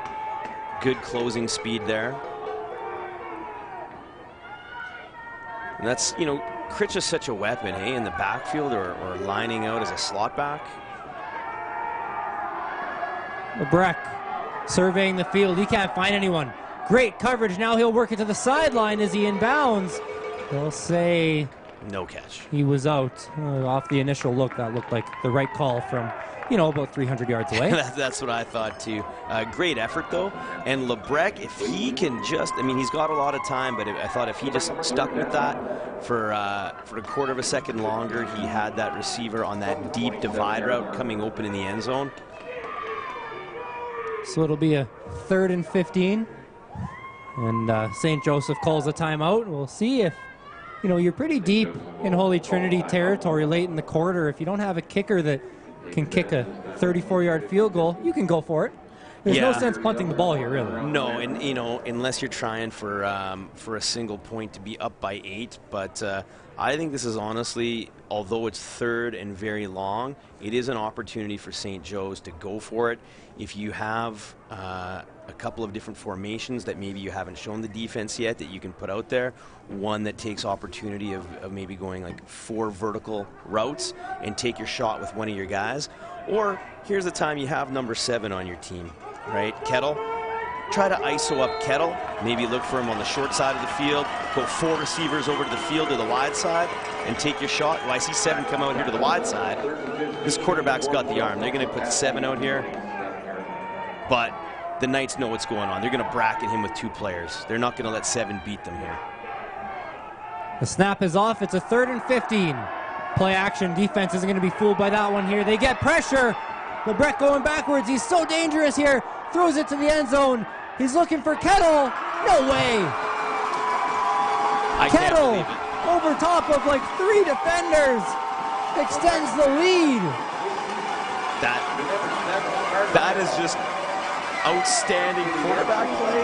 Good closing speed there. And that's, you know, Critch is such a weapon, hey, in the backfield or lining out as a slot back. Lebrecht surveying the field. He can't find anyone. Great coverage. Now he'll work it to the sideline as he inbounds. They'll say no catch. He was out. Off the initial look, that looked like the right call from, you know, about 300 yards away. That's what I thought too. Great effort though. And Lebrecht, if he can just, I mean, he's got a lot of time, but I thought if he just stuck with that for a quarter of a second longer, he had that receiver on that deep divide route coming open in the end zone. So it'll be a 3rd and 15. And St. Joseph calls a timeout. We'll see if, you know, you're pretty deep in Holy Trinity territory late in the quarter. If you don't have a kicker that can kick a 34-yard field goal, you can go for it. There's no sense punting the ball here, really. No, and you know, unless you're trying for a single point to be up by 8. But I think this is honestly, although it's 3rd and very long, it is an opportunity for St. Joe's to go for it. If you have a couple of different formations that maybe you haven't shown the defense yet that you can put out there, one that takes opportunity of maybe going like 4 vertical routes and take your shot with one of your guys. Or here's the time you have number 7 on your team, right? Kettle. Try to ISO up Kettle. Maybe look for him on the short side of the field. Go 4 receivers over to the field to the wide side and take your shot. Well, I see 7 come out here to the wide side. This quarterback's got the arm. They're going to put 7 out here. But the Knights know what's going on. They're going to bracket him with 2 players. They're not going to let 7 beat them here. The snap is off. It's a 3rd and 15. Play action. Defense isn't going to be fooled by that one here. They get pressure. Lebrecht going backwards. He's so dangerous here. Throws it to the end zone. He's looking for Kettle. No way. Kettle over top of like 3 defenders. Extends the lead. That is just outstanding quarterback play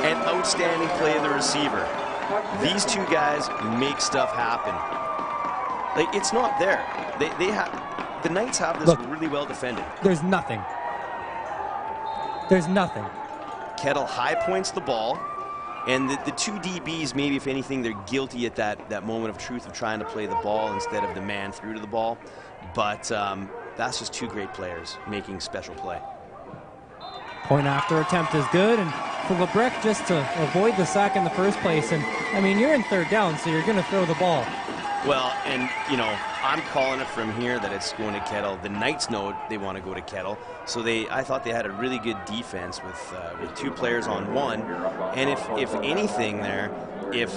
and outstanding play of the receiver. These 2 guys make stuff happen. Like, it's not there. They have, the Knights have this really well defended. There's nothing. There's nothing. Kettle high points the ball, and the 2 DBs, maybe if anything, they're guilty at that moment of truth of trying to play the ball instead of the man through to the ball. But that's just 2 great players making special play. Point after attempt is good, and for Lebrecht just to avoid the sack in the first place, and I mean, you're in 3rd down, so you're going to throw the ball. Well, and you know, I'm calling it from here that it's going to Kettle. The Knights know they want to go to Kettle, so I thought they had a really good defense with 2 players on 1. And if anything there, if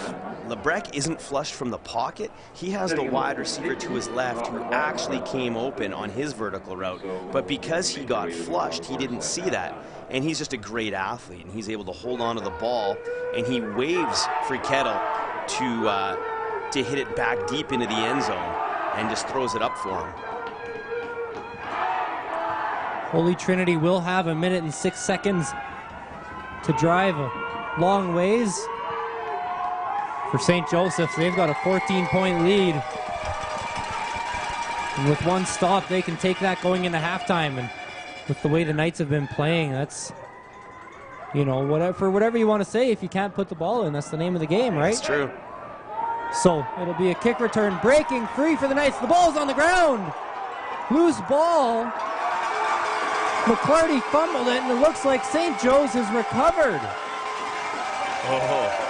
Lebrecht isn't flushed from the pocket, he has the wide receiver to his left who actually came open on his vertical route. But because he got flushed, he didn't see that. And he's just a great athlete, and he's able to hold on to the ball, and he waves for Kettle to hit it back deep into the end zone and just throws it up for him. Holy Trinity will have 1 minute and 6 seconds to drive a long ways. For St. Joseph's, they've got a 14-point lead. And with 1 stop, they can take that going into halftime. And with the way the Knights have been playing, that's, you know, whatever you want to say, if you can't put the ball in, that's the name of the game, right? That's true. So it'll be a kick return, breaking free for the Knights. The ball's on the ground. Loose ball. McClarty fumbled it, and it looks like St. Joe's has recovered. Oh,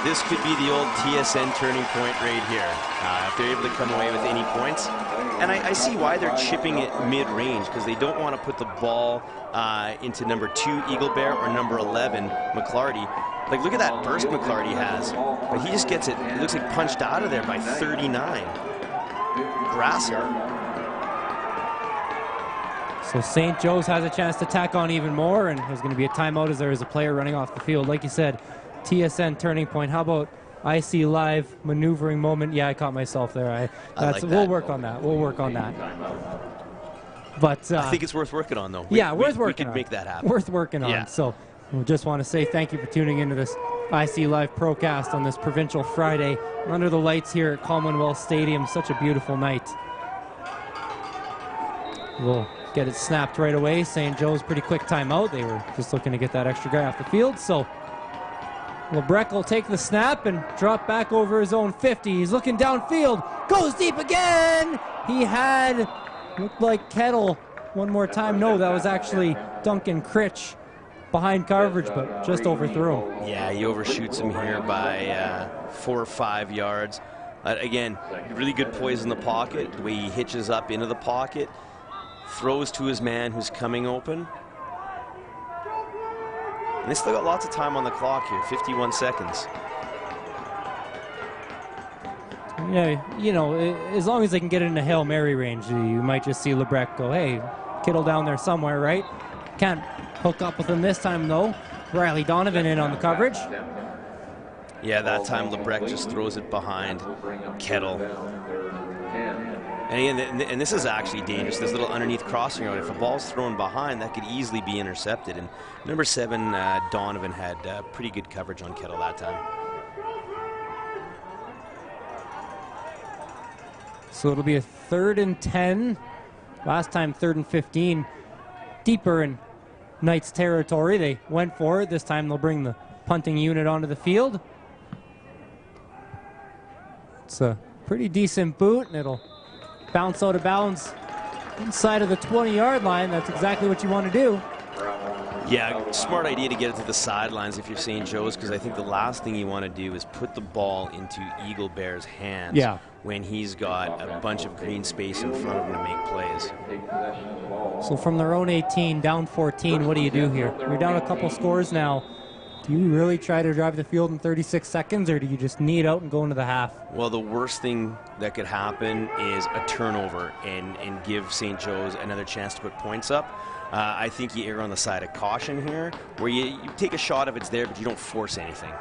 this could be the old TSN turning point right here. If they're able to come away with any points. And I see why they're chipping it mid-range, because they don't want to put the ball into number 2, Eagle Bear, or number 11, McClarty. Like, look at that burst McClarty has. But he just gets it, it looks like punched out of there by 39. Grasser. So St. Joe's has a chance to tack on even more, and there's going to be a timeout as there is a player running off the field. Like you said, TSN turning point. How about IC Live maneuvering moment? Yeah, I caught myself there. I like that. We'll work on that. We'll work on that. But I think it's worth working on, though. Yeah, worth working on. We could make that happen. Worth working on. Yeah. So we just want to say thank you for tuning into this IC Live Procast on this Provincial Friday under the lights here at Commonwealth Stadium. Such a beautiful night. We'll get it snapped right away. St. Joe's pretty quick timeout. They were just looking to get that extra guy off the field. So Lebrecht will take the snap and drop back over his own 50. He's looking downfield. Goes deep again. He had, looked like Kettle one more time. No, that was actually Duncan Critch behind coverage, but just overthrew him. Yeah, he overshoots him here by 4 or 5 yards. Again, really good poise in the pocket. The way he hitches up into the pocket. Throws to his man who's coming open. And they still got lots of time on the clock here, 51 seconds. Yeah, you know, as long as they can get it in a Hail Mary range, you might just see Lebrecht go, hey, Kittle down there somewhere, right? Can't hook up with him this time, though. Riley Donovan in on the coverage. Yeah, that time Lebrecht just throws it behind Kettle. And again, and this is actually dangerous, this little underneath crossing route. If a ball's thrown behind, that could easily be intercepted. And number 7, Donovan, had pretty good coverage on Kettle that time. So it'll be a 3rd and 10. Last time 3rd and 15. Deeper in Knights territory. They went for it. This time they'll bring the punting unit onto the field. It's a pretty decent boot, and it'll bounce out of bounds inside of the 20-yard line. That's exactly what you want to do. Yeah, smart idea to get it to the sidelines if you're St. Joe's, because I think the last thing you want to do is put the ball into Eagle Bear's hands when he's got a bunch of green space in front of him to make plays. So from their own 18, down 14, what do you do here? You're down a couple scores now. Do you really try to drive the field in 36 seconds, or do you just knee it out and go into the half? Well, the worst thing that could happen is a turnover and give St. Joe's another chance to put points up. I think you err on the side of caution here, where you take a shot if it's there, but you don't force anything.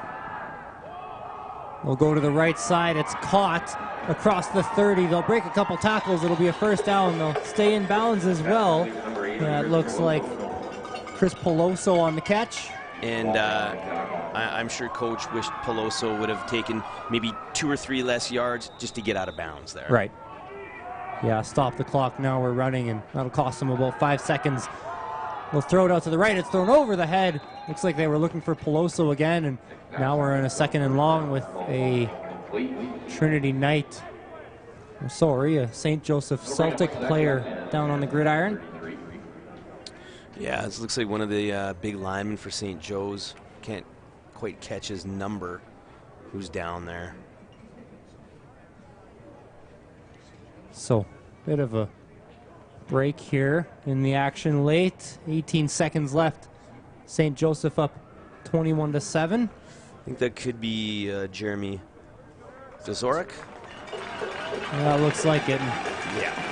We'll go to the right side. It's caught across the 30. They'll break a couple tackles. It'll be a first down. They'll stay in bounds as well. It looks like Chris Peloso on the catch. And I'm sure Coach wished Peloso would have taken maybe 2 or 3 less yards just to get out of bounds there. Right. Yeah, stop the clock now. We're running, and that'll cost them about 5 seconds. They'll throw it out to the right. It's thrown over the head. Looks like they were looking for Peloso again, and now we're in a 2nd and long with a Trinity Knight. I'm sorry, a St. Joseph Celtic player down on the gridiron. Yeah, this looks like one of the big linemen for St. Joe's. Can't quite catch his number. Who's down there? So, bit of a break here in the action late. 18 seconds left. St. Joseph up 21-7. I think that could be Jeremy Zazorek. Yeah, looks like it.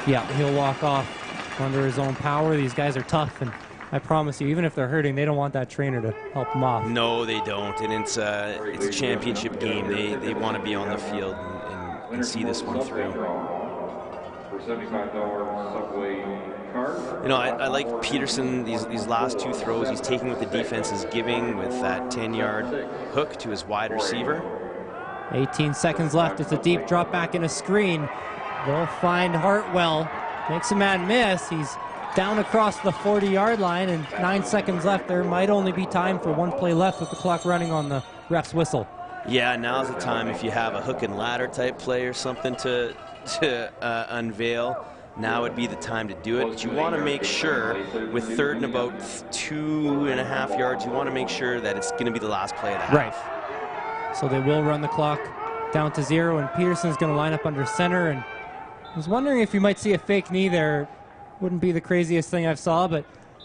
Yeah, he'll walk off under his own power. These guys are tough, and I promise you, even if they're hurting, they don't want that trainer to help them off. No, they don't, and it's a championship game. They want to be on the field and see this one through. For $75 Subway card. You know, I like Peterson, these last 2 throws he's taking what the defense is giving with that 10-yard hook to his wide receiver. 18 seconds left. It's a deep drop back in a screen. They'll find Hartwell. Makes a man miss. He's down across the 40-yard line, and 9 seconds left. There might only be time for 1 play left with the clock running on the ref's whistle. Yeah, now's the time if you have a hook and ladder type play or something to unveil. Now would be the time to do it. But you want to make sure, with third and about 2.5 yards, you want to make sure that it's going to be the last play of the half. Right. So they will run the clock down to 0, and Peterson's going to line up under center. And I was wondering if you might see a fake knee there. Wouldn't be the craziest thing I've saw, but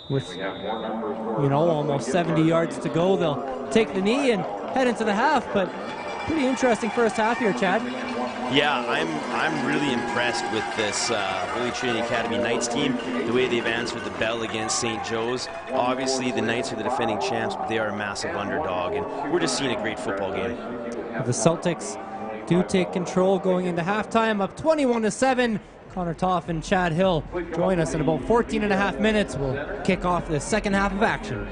with, almost 70 yards to go, they'll take the knee and head into the half. But pretty interesting first half here, Chad. Yeah, I'm really impressed with this Holy Trinity Academy Knights team, the way they've answered the bell against St. Joe's. Obviously, the Knights are the defending champs, but they are a massive underdog, and we're just seeing a great football game. The Celtics do take control going into halftime, up 21-7. Connor Toff and Chad Hill join us in about 14.5 minutes. We'll kick off the second half of action.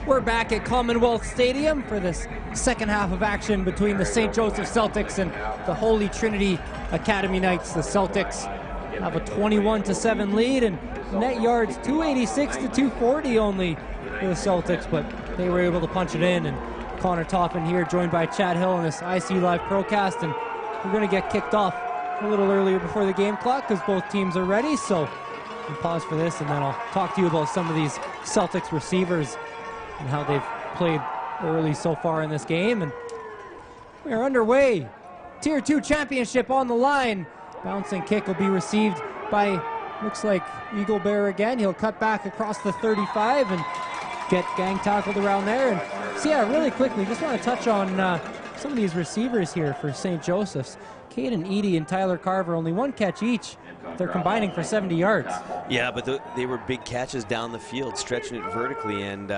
We're back at Commonwealth Stadium for this second half of action between the St. Joseph Celtics and the Holy Trinity Academy Knights. The Celtics have a 21-7 lead, and net yards 286 to 240 only for the Celtics, but they were able to punch it in. And Connor Toppin here, joined by Chad Hill on this IC Live Procast, and we're going to get kicked off a little earlier before the game clock because both teams are ready. So we'll pause for this, and then I'll talk to you about some of these Celtics receivers and how they've played early so far in this game. And we are underway. Tier 2 championship on the line. Bouncing kick will be received by, looks like, Eagle Bear again. He'll cut back across the 35 and get gang tackled around there. And so yeah, really quickly, just want to touch on some of these receivers here for St. Joseph's. Caden Eady and Tyler Carver, only one catch each. They're combining for 70 yards. Yeah, but they were big catches down the field, stretching it vertically. And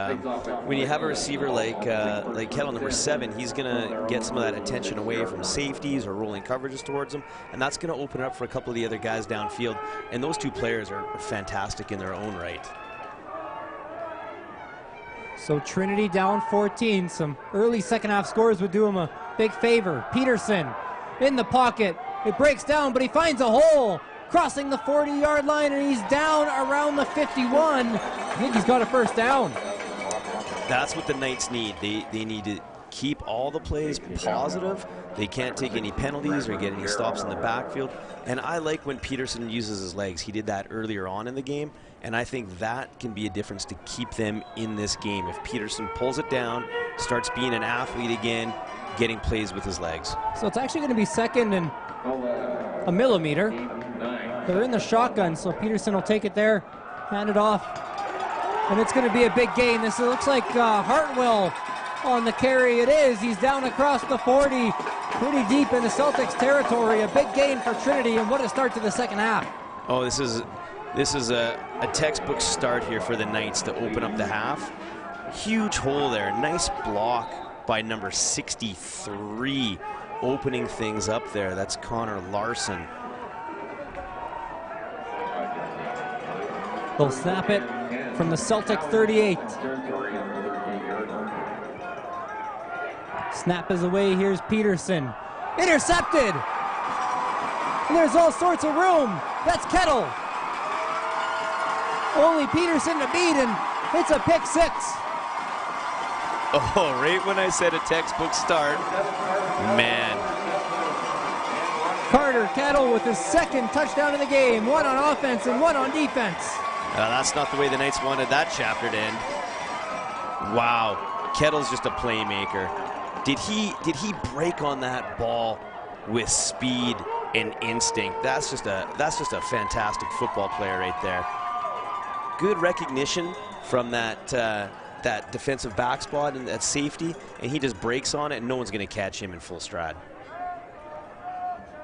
when you have a receiver like Kettle, number 7, he's going to get some of that attention away from safeties or rolling coverages towards him, and that's going to open it up for a couple of the other guys downfield. And those two players are fantastic in their own right. So Trinity down 14. Some early second half scores would do him a big favor. Peterson in the pocket. It breaks down, but he finds a hole, crossing the 40-yard line, and he's down around the 51. I think he's got a first down. That's what the Knights need. They need to keep all the plays positive. They can't take any penalties or get any stops in the backfield. And I like when Peterson uses his legs. He did that earlier on in the game, and I think that can be a difference to keep them in this game. If Peterson pulls it down, starts being an athlete again, getting plays with his legs. So it's actually going to be second and a millimeter. They're in the shotgun, so Peterson will take it there, hand it off, and it's going to be a big gain. This looks like Hartwell on the carry. It is. He's down across the 40, pretty deep in the Celtics territory. A big gain for Trinity, and what a start to the second half. Oh, this is a textbook start here for the Knights to open up the half. Huge hole there. Nice block by number 63, opening things up there. That's Connor Larson. They'll snap it from the Celtic 38. Snap is away. Here's Peterson. Intercepted! And there's all sorts of room. That's Kettle. Only Peterson to beat, and it's a pick 6. Oh, right when I said a textbook start, man. Carter Kettle with his second touchdown in the game. One on offense and one on defense. That's not the way the Knights wanted that chapter to end. Wow, Kettle's just a playmaker. Did he break on that ball with speed and instinct? That's just a fantastic football player right there. Good recognition from that defensive back spot and that safety, and he just breaks on it, and no one's going to catch him in full stride.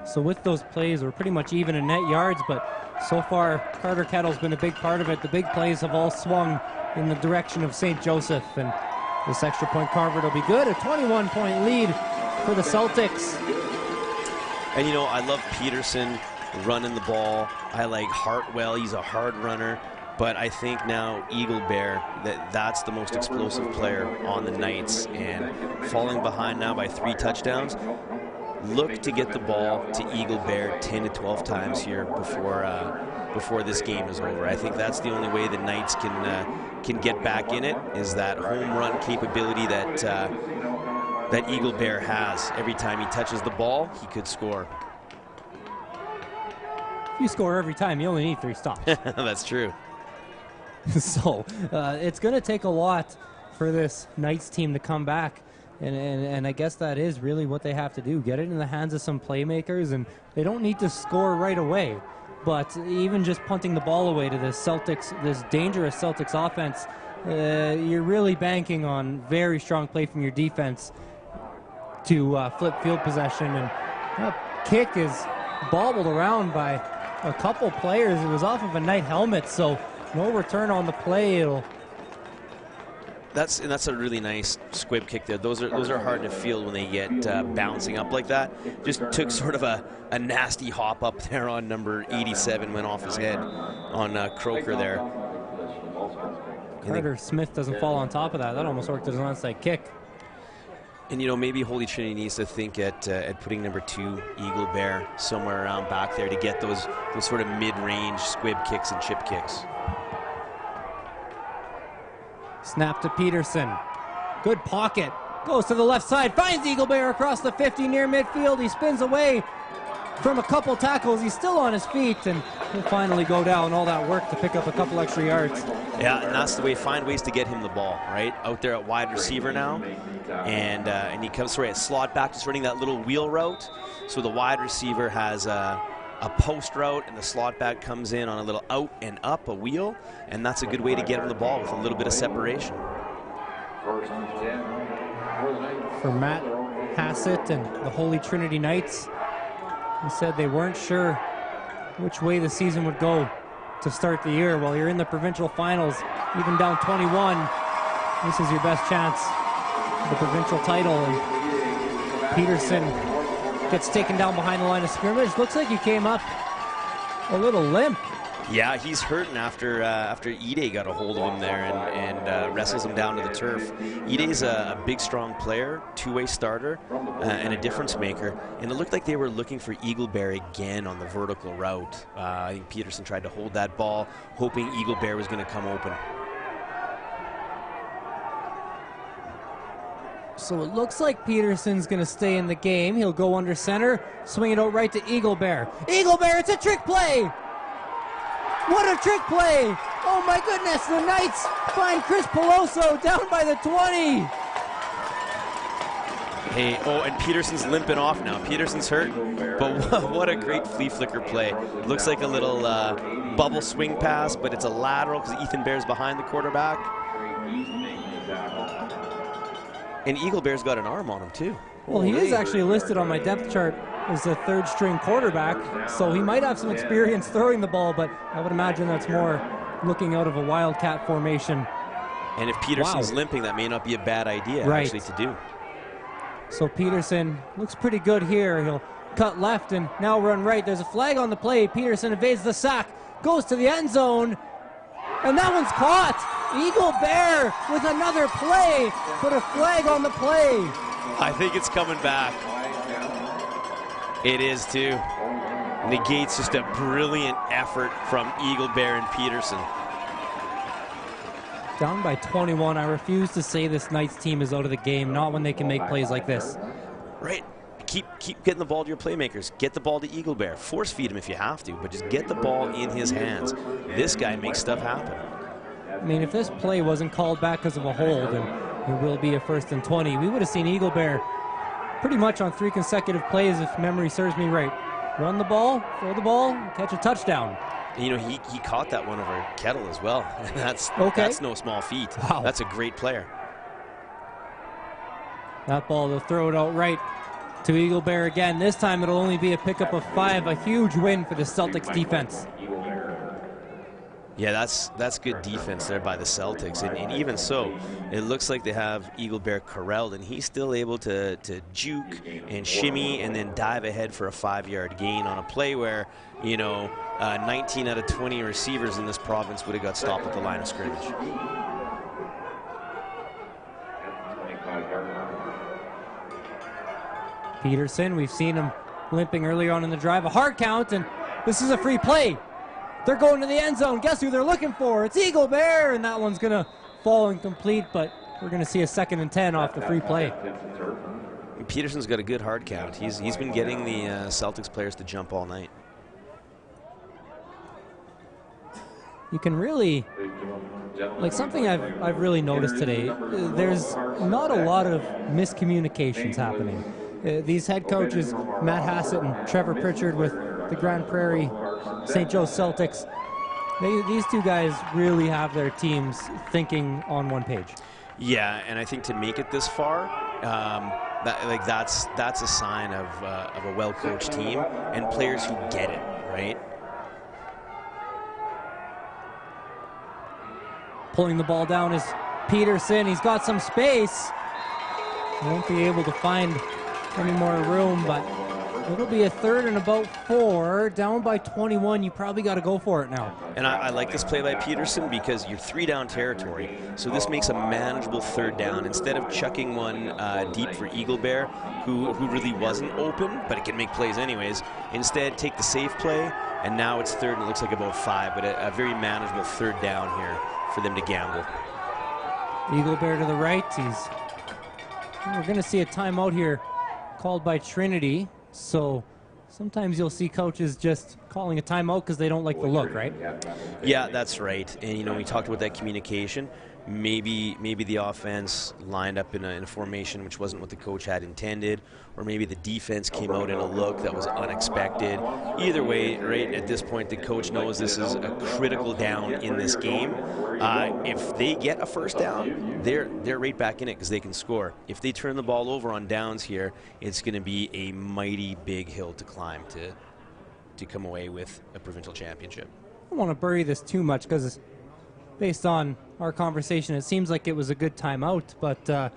So with those plays, we're pretty much even in net yards, but so far Carter Kettle's been a big part of it. The big plays have all swung in the direction of St. Joseph, and this extra point convert will be good. A 21-point lead for the Celtics. And you know, I love Peterson running the ball. I like Hartwell. He's a hard runner. But I think now Eagle Bear, that's the most explosive player on the Knights, and falling behind now by 3 touchdowns. Look to get the ball to Eagle Bear 10 to 12 times here before this game is over. I think that's the only way the Knights can get back in it, is that home run capability that Eagle Bear has. Every time he touches the ball, he could score. If you score every time, you only need 3 stops. That's true. So it's going to take a lot for this Knights team to come back. And I guess that is really what they have to do. Get it in the hands of some playmakers, and they don't need to score right away. But even just punting the ball away to this dangerous Celtics offense, you're really banking on very strong play from your defense to flip field possession. And that kick is bobbled around by a couple players. It was off of a Knight helmet, so no return on the play. That's a really nice squib kick there. Those are hard to feel when they get bouncing up like that. Just took sort of a nasty hop up there on number 87, went off his head on Croker there. Carter Smith doesn't fall on top of that. That almost worked as an onside kick. And, you know, maybe Holy Trinity needs to think at putting number 2, Eagle Bear, somewhere around back there to get those sort of mid-range squib kicks and chip kicks. Snap to Peterson. Good pocket. Goes to the left side. Finds Eagle Bear across the 50 near midfield. He spins away from a couple tackles. He's still on his feet, and he'll finally go down. All that work to pick up a couple extra yards. Yeah, and that's the way. Find ways to get him the ball, right? Out there at wide receiver now. And he comes at slot back, just running that little wheel route. So the wide receiver has a post route, and the slot back comes in on a little out and up, a wheel, and that's a good way to get him the ball with a little bit of separation. For Matt Hassett and the Holy Trinity Knights, he said they weren't sure which way the season would go to start the year. Well, you're in the provincial finals, even down 21. This is your best chance for the provincial title. And Peterson gets taken down behind the line of scrimmage. Looks like he came up a little limp. Yeah, he's hurting after Ide got a hold of him there and wrestles him down to the turf. Ide's a big, strong player, two-way starter, and a difference maker. And it looked like they were looking for Eagle Bear again on the vertical route. I think Peterson tried to hold that ball, hoping Eagle Bear was going to come open. So it looks like Peterson's going to stay in the game. He'll go under center, swing it out right to Eagle Bear. Eagle Bear, it's a trick play! What a trick play! Oh my goodness, the Knights find Chris Peloso down by the 20. Hey, oh, and Peterson's limping off now. Peterson's hurt, but what a great flea flicker play. It looks like a little bubble swing pass, but it's a lateral because Ethan Bear's behind the quarterback. And Eagle Bear's got an arm on him too. Well, he is actually listed on my depth chart as a third-string quarterback, so he might have some experience throwing the ball, but I would imagine that's more looking out of a wildcat formation. And if Peterson's limping, that may not be a bad idea actually to do. So Peterson looks pretty good here. He'll cut left and now run right. There's a flag on the play. Peterson evades the sack, goes to the end zone, and that one's caught. Eagle Bear with another play, put a flag on the play. I think it's coming back. It is too. Negates just a brilliant effort from Eagle Bear and Peterson. Down by 21. I refuse to say this Knights team is out of the game, not when they can make plays like this. Right. Keep getting the ball to your playmakers. Get the ball to Eagle Bear. Force feed him if you have to, but just get the ball in his hands. This guy makes stuff happen. I mean, if this play wasn't called back because of a hold, and it will be a 1st and 20, we would have seen Eagle Bear pretty much on 3 consecutive plays, if memory serves me right. Run the ball, throw the ball, catch a touchdown. You know, he caught that one over Kettle as well. That's no small feat. Wow. That's a great player. That ball, they'll throw it out right to Eagle Bear again. This time it'll only be a pickup of 5, a huge win for the Celtics defense. Yeah, that's good defense there by the Celtics, and even so, it looks like they have Eagle Bear corralled, and he's still able to juke and shimmy and then dive ahead for a 5-yard gain on a play where, you know, 19 out of 20 receivers in this province would have got stopped at the line of scrimmage. Peterson, we've seen him limping early on in the drive, a hard count, and this is a free play. They're going to the end zone. Guess who they're looking for? It's Eagle Bear, and that one's going to fall incomplete, but we're going to see a 2nd and 10 off the free play. Peterson's got a good hard count. He's been getting the Celtics players to jump all night. You can really, like something I've really noticed today, there's not a lot of miscommunications happening. These head coaches, Matt Hassett and Trevor Pritchard with the Grand Prairie St. Joe Celtics, these two guys really have their teams thinking on one page. Yeah, and I think to make it this far, that's a sign of a well-coached team and players who get it, right? Pulling the ball down is Peterson. He's got some space. Won't be able to find any more room, but It'll be a third and about 4. Down by 21. You probably got to go for it now. And I like this play by Peterson because you're 3 down territory. So this makes a manageable third down. Instead of chucking one deep for Eagle Bear, who really wasn't open, but it can make plays anyways. Instead, take the safe play, and now it's third and it looks like about 5, but a very manageable third down here for them to gamble. Eagle Bear to the right. We're going to see a timeout here called by Trinity. So sometimes you'll see coaches just calling a timeout because they don't like the look, right? Yeah, that's right. And you know, we talked about that communication. Maybe the offense lined up in a formation which wasn't what the coach had intended, or maybe the defense came out in a look that was unexpected. Either way, right at this point, the coach knows this is a critical down in this game. If they get a first down, they're right back in it because they can score. If they turn the ball over on downs here, it's going to be a mighty big hill to climb to come away with a provincial championship. I don't want to bury this too much because based on our conversation, it seems like it was a good timeout, but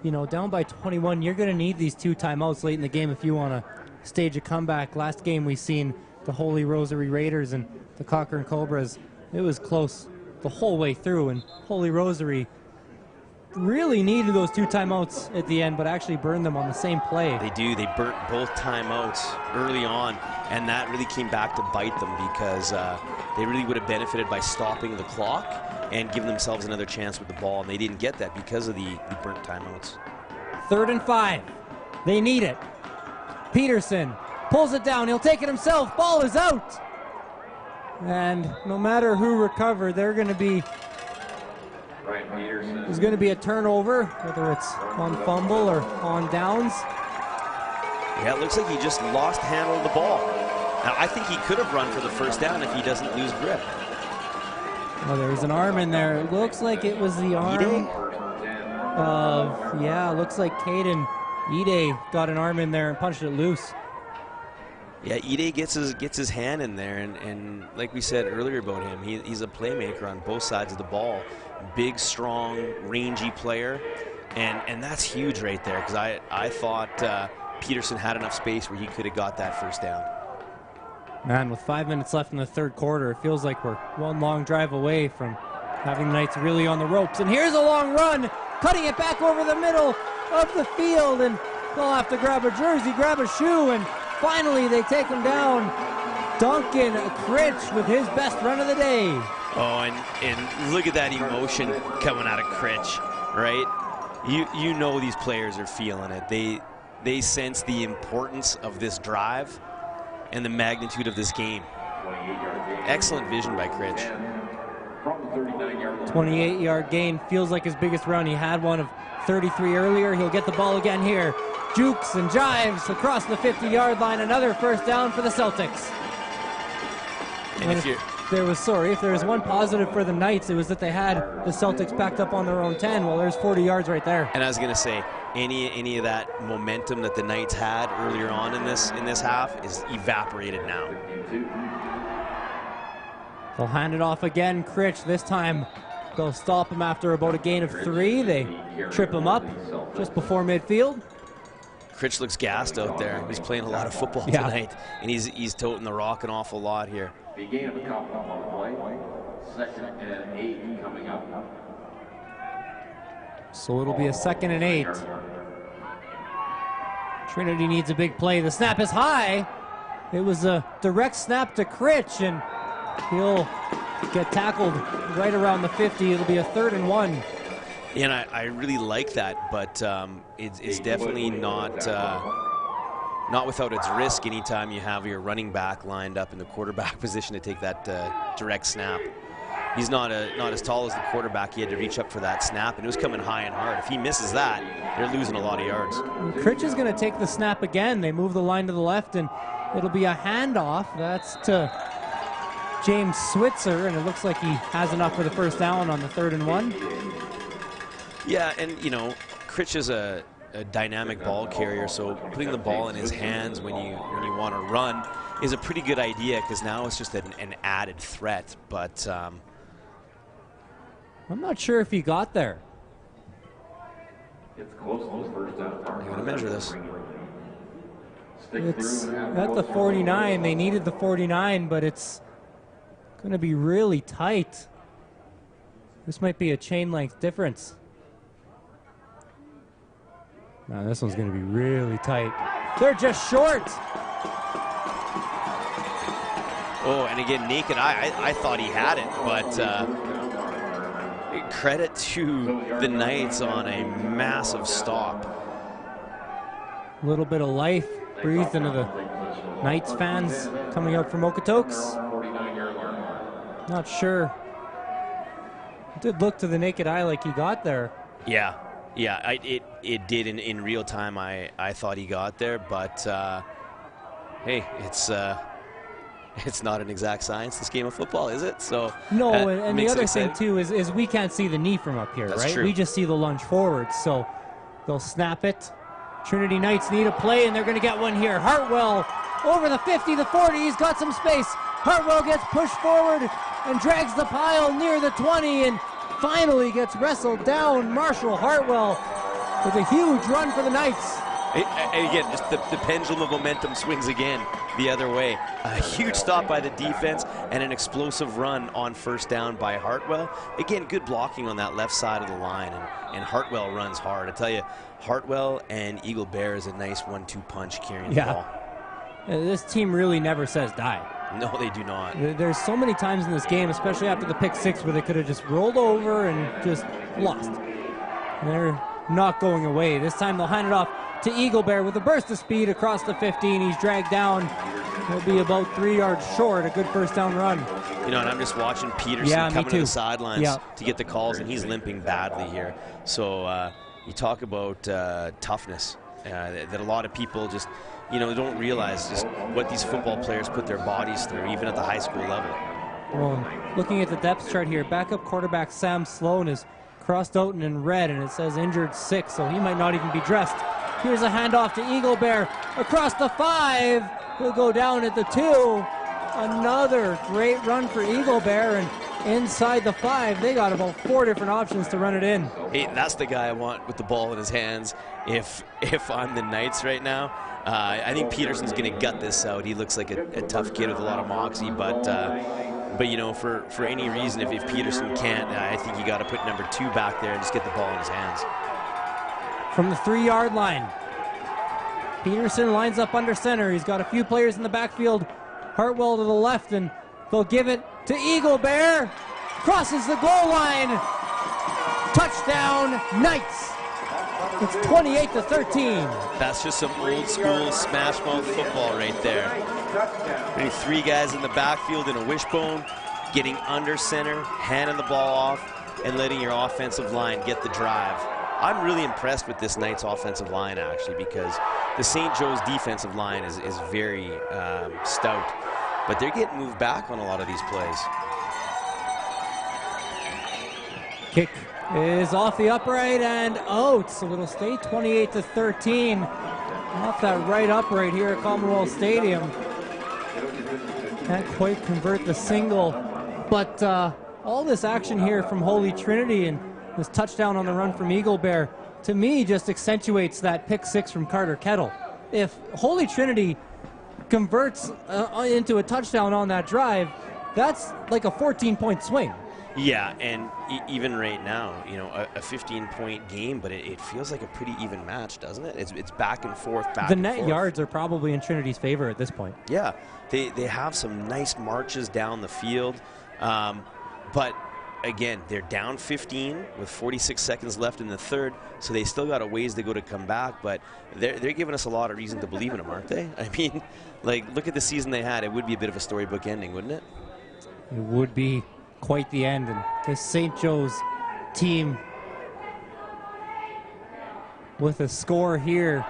you know, down by 21, you're going to need these 2 timeouts late in the game if you want to stage a comeback. Last game we seen the Holy Rosary Raiders and the Cochrane Cobras. It was close the whole way through, and Holy Rosary really needed those 2 timeouts at the end, but actually burned them on the same play. They do. They burnt both timeouts early on, and that really came back to bite them because they really would have benefited by stopping the clock and giving themselves another chance with the ball, and they didn't get that because of the burnt timeouts. 3rd and 5. They need it. Peterson pulls it down. He'll take it himself. Ball is out. And no matter who recovered, there's going to be a turnover, whether it's on fumble or on downs. Yeah, it looks like he just lost handle of the ball. Now, I think he could have run for the first down if he doesn't lose grip. Oh, there's an arm in there. It looks like it was the arm of, yeah, it looks like Caden Ide got an arm in there and punched it loose. Yeah, Ide gets his hand in there, and like we said earlier about him, he's a playmaker on both sides of the ball. Big, strong, rangy player, and that's huge right there because I thought Peterson had enough space where he could have got that first down. Man, with 5 minutes left in the third quarter, it feels like we're one long drive away from having the Knights really on the ropes. And here's a long run, cutting it back over the middle of the field, and they'll have to grab a jersey, grab a shoe, and finally they take him down. Duncan Critch with his best run of the day. Oh, and look at that emotion coming out of Critch, right? You know these players are feeling it. They sense the importance of this drive and the magnitude of this game. Excellent vision by Critch. 28-yard gain, feels like his biggest run. He had one of 33 earlier. He'll get the ball again here. Jukes and jives across the 50-yard line. Another first down for the Celtics. And if there was one positive for the Knights, it was that they had the Celtics backed up on their own 10. Well, there's 40 yards right there. And I was going to say, any of that momentum that the Knights had earlier on in this half is evaporated now. They'll hand it off again. Critch, this time they'll stop him after about a gain of 3. They trip him up just before midfield. Critch looks gassed out there. He's playing a lot of football tonight, and he's toting the rock an awful lot here. The gain of a couple on the play. 2nd and 8 coming up. So it'll be a 2nd and 8. Trinity needs a big play. The snap is high. It was a direct snap to Critch, and he'll get tackled right around the 50. It'll be a 3rd and 1. And I really like that, but it's definitely not without its risk anytime you have your running back lined up in the quarterback position to take that direct snap. He's not as tall as the quarterback. He had to reach up for that snap, and it was coming high and hard. If he misses that, they're losing a lot of yards. Critch is going to take the snap again. They move the line to the left, and it'll be a handoff. That's to James Switzer, and it looks like he has enough for the first down on the 3rd and 1. Yeah, and you know, Critch is a dynamic ball carrier, so putting the ball in his hands when you want to run is a pretty good idea because now it's just an added threat. But I'm not sure if he got there. It's close to the first down. I'm going to measure this. It's at the 49. They needed the 49, but it's going to be really tight. This might be a chain length difference. Now this one's going to be really tight. They're just short. Oh, and again, naked eye, I thought he had it, but credit to the Knights on a massive stop. A little bit of life breathed into the Knights fans coming out from Okotoks. Not sure. It did look to the naked eye like he got there. Yeah, it did in real time. I thought he got there, but hey, it's not an exact science, this game of football, is it? So no, and the other thing too is we can't see the knee from up here, right? True. We just see the lunge forward, so they'll snap it. Trinity Knights need a play, and they're going to get one here. Hartwell over the 50, the 40, he's got some space. Hartwell gets pushed forward and drags the pile near the 20 and finally gets wrestled down. Marshall Hartwell with a huge run for the Knights. Again, just the pendulum of momentum swings again the other way. A huge stop by the defense and an explosive run on first down by Hartwell. Again, good blocking on that left side of the line, and Hartwell runs hard. I tell you, Hartwell and Eagle Bear is a nice 1-2 punch carrying the ball. This team really never says die. No, they do not. There's so many times in this game, especially after the pick six, where they could have just rolled over and just lost. They're not going away. This time they'll hand it off to Eagle Bear with a burst of speed across the 15. He's dragged down. He'll be about 3 yards short. A good first down run. You know, and I'm just watching Peterson coming to the sidelines to get the calls, and he's limping badly here. So you talk about toughness that a lot of people just, don't realize just what these football players put their bodies through, even at the high school level. Well, looking at the depth chart here, backup quarterback Sam Sloan is crossed out and in red, and it says injured 6, so he might not even be dressed. Here's a handoff to Eagle Bear across the 5. He'll go down at the 2. Another great run for Eagle Bear, and inside the 5, they got about 4 different options to run it in. Hey, that's the guy I want with the ball in his hands if I'm the Knights right now. I think Peterson's going to gut this out. He looks like a tough kid with a lot of moxie, but for any reason, if Peterson can't, I think you got to put number 2 back there and just get the ball in his hands. From the 3-yard line, Peterson lines up under center. He's got a few players in the backfield. Hartwell to the left, and they'll give it to Eagle Bear. Crosses the goal line. Touchdown, Knights. It's 28-13. That's just some old school smash mouth football right there. Maybe 3 guys in the backfield in a wishbone, getting under center, handing the ball off, and letting your offensive line get the drive. I'm really impressed with this Knights offensive line, actually, because the St. Joe's defensive line is very stout, but they're getting moved back on a lot of these plays. Kick is off the upright and out, so it'll stay 28-13 off that right upright here at Commonwealth Stadium. Can't quite convert the single, but all this action here from Holy Trinity and this touchdown on the run from Eagle Bear, to me, just accentuates that pick 6 from Carter Kettle. If Holy Trinity converts into a touchdown on that drive, that's like a 14-point swing. Yeah, and even right now, a 15-point game, but it feels like a pretty even match, doesn't it? It's back and forth, The net yards are probably in Trinity's favor at this point. Yeah, they have some nice marches down the field, but again, they're down 15 with 46 seconds left in the third, so they still got a ways to go to come back, but they're giving us a lot of reason to believe in them, aren't they? I mean, look at the season they had. It would be a bit of a storybook ending, wouldn't it? It would be quite the end, and this St. Joe's team with a score here.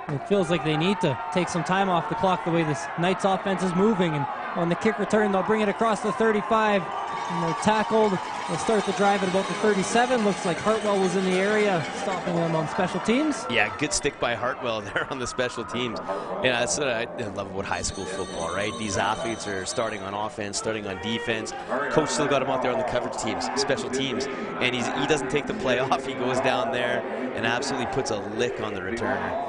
It feels like they need to take some time off the clock the way this Knights offense is moving, and on the kick return, they'll bring it across the 35, and they're tackled. They'll start the drive at about the 37. Looks like Hartwell was in the area, stopping them on special teams. Yeah, good stick by Hartwell there on the special teams. Yeah, that's what I love about high school football, right? These athletes are starting on offense, starting on defense. Coach still got him out there on the coverage teams, special teams, and he doesn't take the play off. He goes down there and absolutely puts a lick on the returner.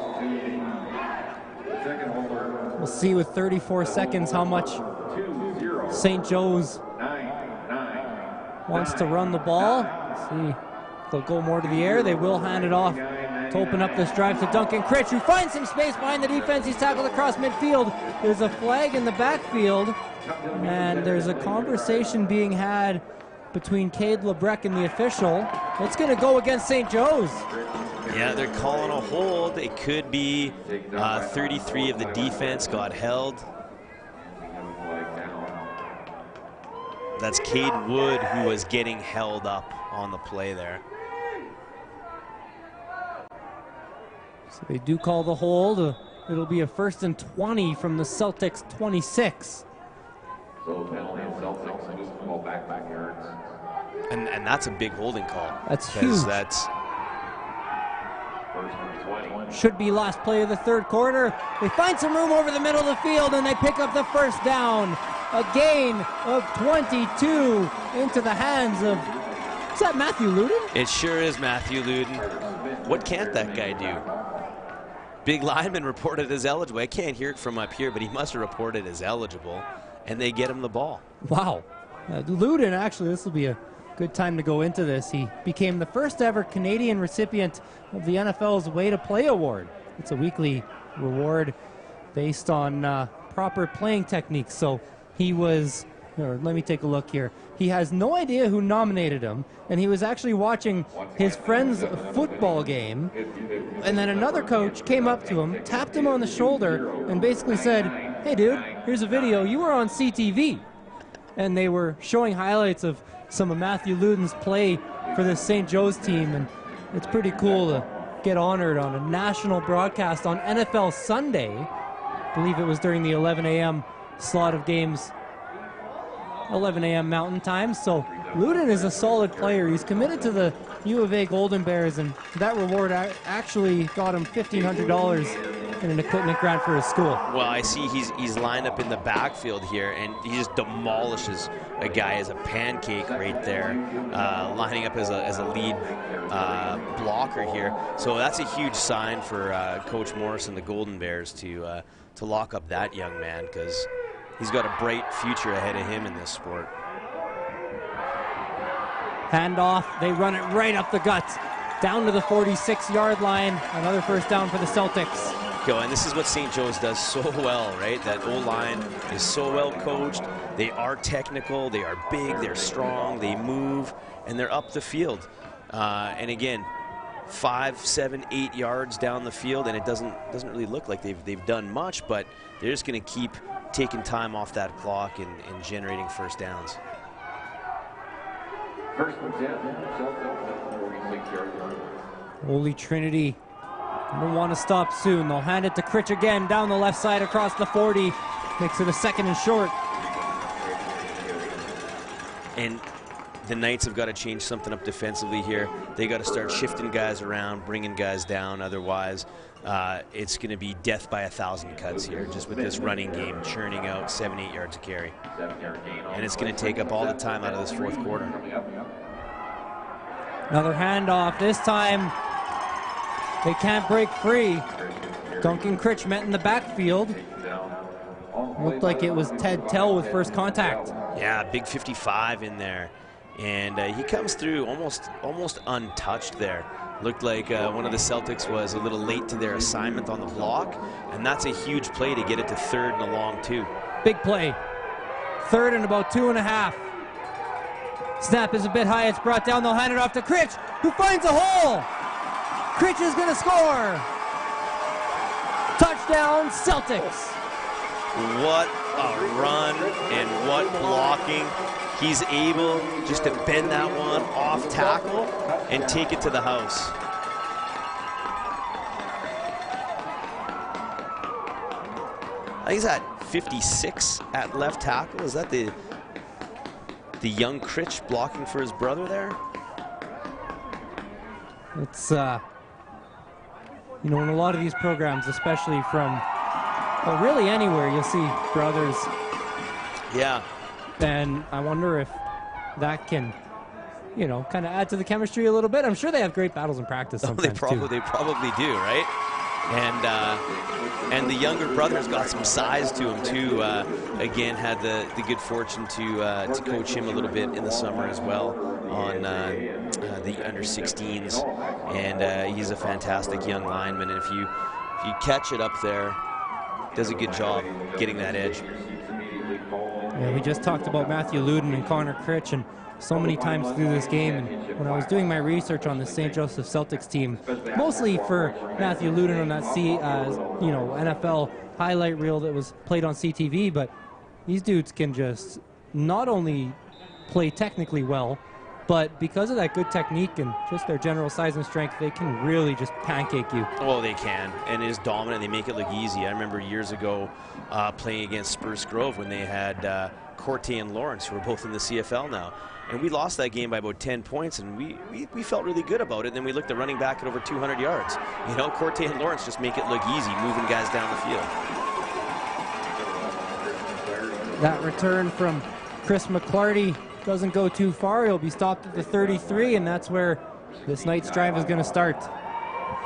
We'll see with 34 seconds how much St. Joe's wants to run the ball. See, they'll go more to the air. They will hand it off to open up this drive to Duncan Critch, who finds some space behind the defense. He's tackled across midfield. There's a flag in the backfield, and there's a conversation being had between Cade Lebrecq and the official. It's going to go against St. Joe's. Yeah, they're calling a hold. It could be 33 of the defense got held. That's Cade Wood who was getting held up on the play there. So they do call the hold. It'll be a 1st and 20 from the Celtics 26. So penalty of Celtics, just call back yards. And that's a big holding call. That's huge. That's First and 20. should be last play of the third quarter. They find some room over the middle of the field, and they pick up the first down. A gain of 22 into the hands of, is that Matthew Luden? It sure is Matthew Luden. What can't that guy do? Big lineman reported as eligible. I can't hear it from up here, but he must have reported as eligible, and they get him the ball. Wow. Luden, actually, this will be a good time to go into this. He became the first ever Canadian recipient of the NFL's Way to Play Award. It's a weekly reward based on proper playing techniques. So he was, let me take a look here. He has no idea who nominated him, and he was actually watching his friend's football game, and then another coach came up to him, tapped him on the shoulder, and basically said, "Hey dude, here's a video, you were on CTV." And they were showing highlights of some of Matthew Luden's play for the St. Joe's team, and it's pretty cool to get honored on a national broadcast on NFL Sunday. I believe it was during the 11 a.m. slot of games, 11 a.m. Mountain Time. So Luden is a solid player. He's committed to the U of A Golden Bears, and that reward actually got him $1,500 in an equipment grant for his school. Well, I see he's lined up in the backfield here, and he just demolishes a guy as a pancake right there, lining up as a lead blocker here. So that's a huge sign for Coach Morris and the Golden Bears to lock up that young man, because he's got a bright future ahead of him in this sport. Handoff, they run it right up the guts, down to the 46-yard line. Another first down for the Celtics. And this is what St. Joe's does so well, right? That O-line is so well coached. They are technical, they are big, they're strong, they move, and they're up the field. And again, 5, 7, 8 yards down the field, and it doesn't really look like they've done much, but they're just going to keep taking time off that clock and generating first downs. First and 10, Celtics, 46 yards. Holy Trinity will want to stop soon. They'll hand it to Critch again down the left side across the 40. Makes it a 2nd and short. And the Knights have got to change something up defensively here. They got to start shifting guys around, bringing guys down. Otherwise, it's going to be death by 1,000 cuts here, just with this running game churning out 7, 8 yards a carry. And it's going to take up all the time out of this fourth quarter. Another handoff. This time, they can't break free. Duncan Critch met in the backfield. Looked like it was Ted Tell with first contact. Yeah, big 55 in there. And he comes through almost untouched there. Looked like one of the Celtics was a little late to their assignment on the block, and that's a huge play to get it to 3rd and a long 2. Big play. 3rd and about 2.5. Snap is a bit high. It's brought down. They'll hand it off to Critch, who finds a hole. Critch is going to score. Touchdown, Celtics. What a run and what blocking. He's able just to bend that one off tackle and take it to the house. I think he's at 56 at left tackle. Is that the young Critch blocking for his brother there? It's, in a lot of these programs, especially from, well, really anywhere, you'll see brothers. Yeah. And I wonder if that can, kind of add to the chemistry a little bit. I'm sure they have great battles in practice sometimes, they probably do, right? And the younger brother's got some size to him too. Again, had the good fortune to coach him a little bit in the summer as well on the under 16s, and he's a fantastic young lineman. And if you catch it up there, does a good job getting that edge. Yeah, we just talked about Matthew Luden and Connor Critch, and so many times through this game. And when I was doing my research on the St. Joseph Celtics team, mostly for Matthew Luden on that NFL highlight reel that was played on CTV, but these dudes can just not only play technically well, but because of that good technique and just their general size and strength, they can really just pancake you. Well, they can, and it is dominant. They make it look easy. I remember years ago playing against Spruce Grove when they had Corte and Lawrence, who are both in the CFL now. And we lost that game by about 10 points, and we felt really good about it. And then we looked at running back at over 200 yards. You know, Corte and Lawrence just make it look easy, moving guys down the field. That return from Chris McClarty doesn't go too far. He'll be stopped at the 33, and that's where this night's drive is going to start.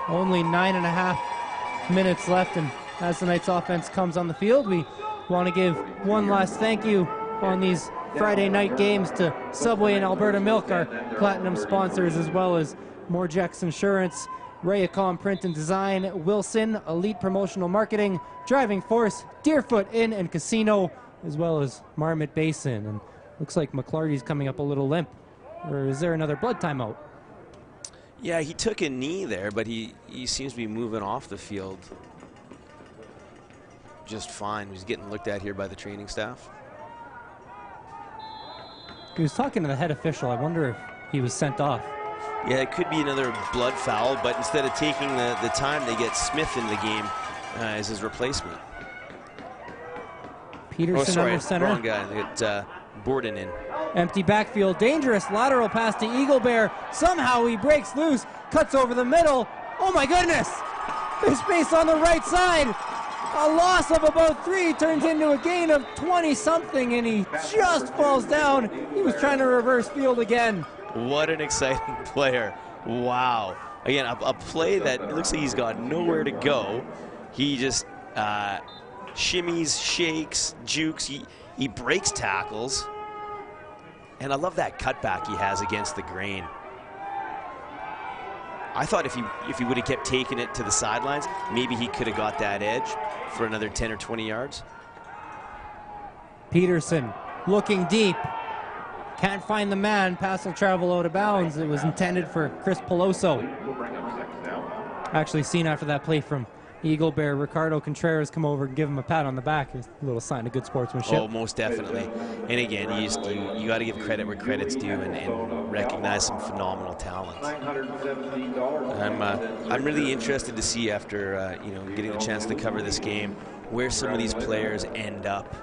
Only 9.5 minutes left, and as the night's offense comes on the field, we want to give one last thank you on these Friday night games to Subway and Alberta Milk, our platinum sponsors, as well as Morjex Insurance, Rayacom Print and Design, Wilson, Elite Promotional Marketing, Driving Force, Deerfoot Inn and Casino, as well as Marmot Basin. And looks like McClarty's coming up a little limp. Or is there another blood timeout? Yeah, he took a knee there, but he seems to be moving off the field just fine. He's getting looked at here by the training staff. He was talking to the head official. I wonder if he was sent off. Yeah, it could be another blood foul, but instead of taking the time, they get Smith in the game as his replacement. Peterson under center. Wrong guy. They get Borden in. Empty backfield, dangerous lateral pass to Eaglebear. Somehow he breaks loose, cuts over the middle. Oh my goodness! There's space on the right side. A loss of about 3 turns into a gain of 20-something, and he just falls down. He was trying to reverse field again. What an exciting player. Wow. Again, a play that looks like he's got nowhere to go. He just shimmies, shakes, jukes. He breaks tackles. And I love that cutback he has against the grain. I thought if he would have kept taking it to the sidelines, maybe he could have got that edge for another 10 or 20 yards. Peterson looking deep. Can't find the man. Pass will travel out of bounds. It was intended for Chris Peloso. Actually seen after that play from Eaglebear, Ricardo Contreras come over and give him a pat on the back. It's a little sign of good sportsmanship. Oh, most definitely. And again, you got to give credit where credit's due and recognize some phenomenal talent. I'm really interested to see after getting the chance to cover this game where some of these players end up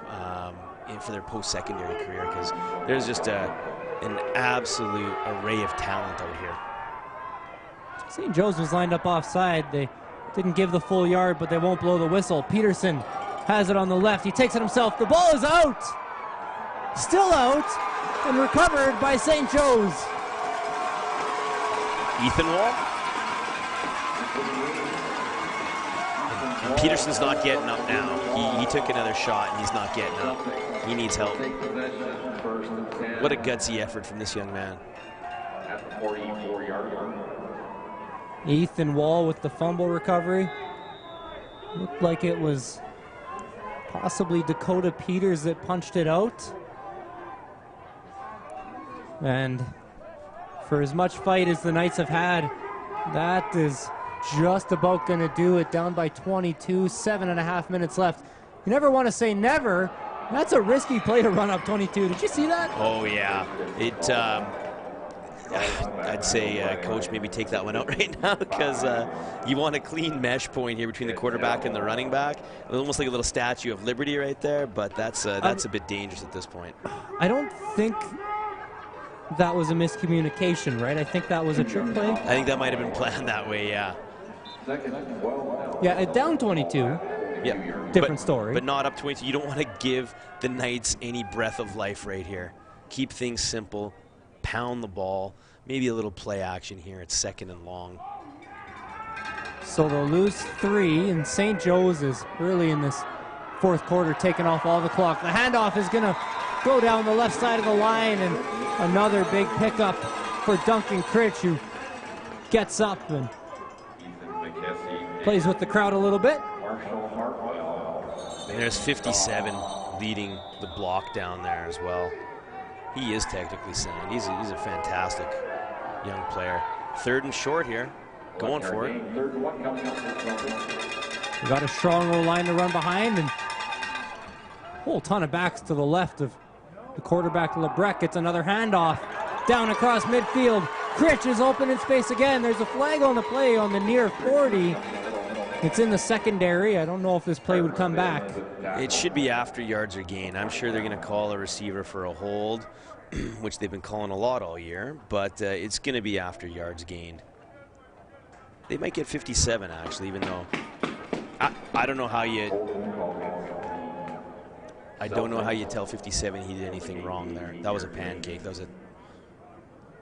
for their post-secondary career, because there's just an absolute array of talent out here. St. Joe's was lined up offside. They didn't give the full yard, but they won't blow the whistle. Peterson has it on the left. He takes it himself. The ball is out. Still out and recovered by St. Joe's. Ethan Wall. Peterson's not getting up now. He took another shot and he's not getting up. He needs help. What a gutsy effort from this young man. At the 44-yard line. Ethan Wall with the fumble recovery. Looked like it was possibly Dakota Peters that punched it out. And for as much fight as the Knights have had, that is just about going to do it. Down by 22, 7.5 minutes left. You never want to say never. That's a risky play to run up 22. Did you see that? Oh, yeah. I'd say, Coach, maybe take that one out right now, because you want a clean mesh point here between the quarterback and the running back. Almost like a little Statue of Liberty right there, but that's a bit dangerous at this point. I don't think that was a miscommunication, right? I think that was a trick play. I think that might have been planned that way, yeah. Yeah, down 22. Yeah, different story. But not up 22. You don't want to give the Knights any breath of life right here. Keep things simple. Pound the ball. Maybe a little play action here. It's second and long. So they'll lose 3, and St. Joe's is early in this fourth quarter taking off all the clock. The handoff is going to go down the left side of the line, and another big pickup for Duncan Critch, who gets up and plays with the crowd a little bit. And there's 57 leading the block down there as well. He is technically sound. He's a fantastic young player. 3rd and short here. Going for it. We got a strong old line to run behind, and a whole ton of backs to the left of the quarterback. Lebrecht gets another handoff down across midfield. Critch is open in space again. There's a flag on the play on the near 40. It's in the secondary. I don't know if this play would come back. It should be after yards are gained. I'm sure they're going to call a receiver for a hold, which they've been calling a lot all year, but it's going to be after yards gained. They might get 57, actually, even though I don't know how you tell 57 he did anything wrong there. That was a pancake. That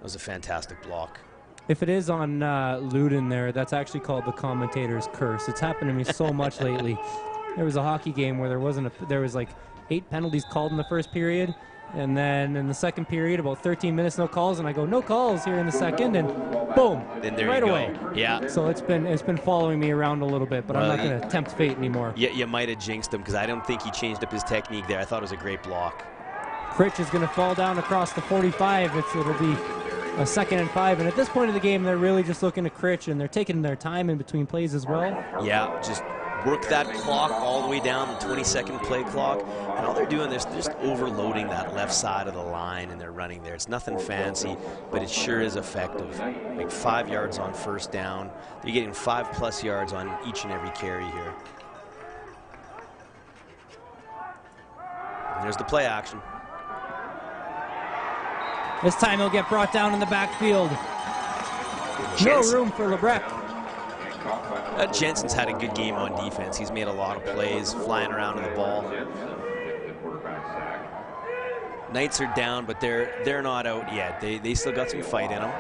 was a fantastic block. If it is on Luden there, that's actually called the commentator's curse. It's happened to me so much lately. There was a hockey game where there was like 8 penalties called in the first period, and then in the second period, about 13 minutes, no calls, and I go, no calls here in the second, and boom, then there right you go. away. Yeah. So it's been following me around a little bit, but I'm not going to tempt fate anymore. Yeah, you might have jinxed him because I don't think he changed up his technique there. I thought it was a great block. Critch is going to fall down across the 45. It'll be a 2nd and 5, and at this point of the game, they're really just looking to Critch, and they're taking their time in between plays as well. Yeah, just work that clock all the way down, the 20-second play clock, and all they're doing is just overloading that left side of the line, and they're running there. It's nothing fancy, but it sure is effective. Like 5 yards on first down. They're getting 5+ yards on each and every carry here. And there's the play action. This time he'll get brought down in the backfield. No room for Lebrecht. Jensen's had a good game on defense. He's made a lot of plays, flying around to the ball. Knights are down, but they're not out yet. They still got some fight in them.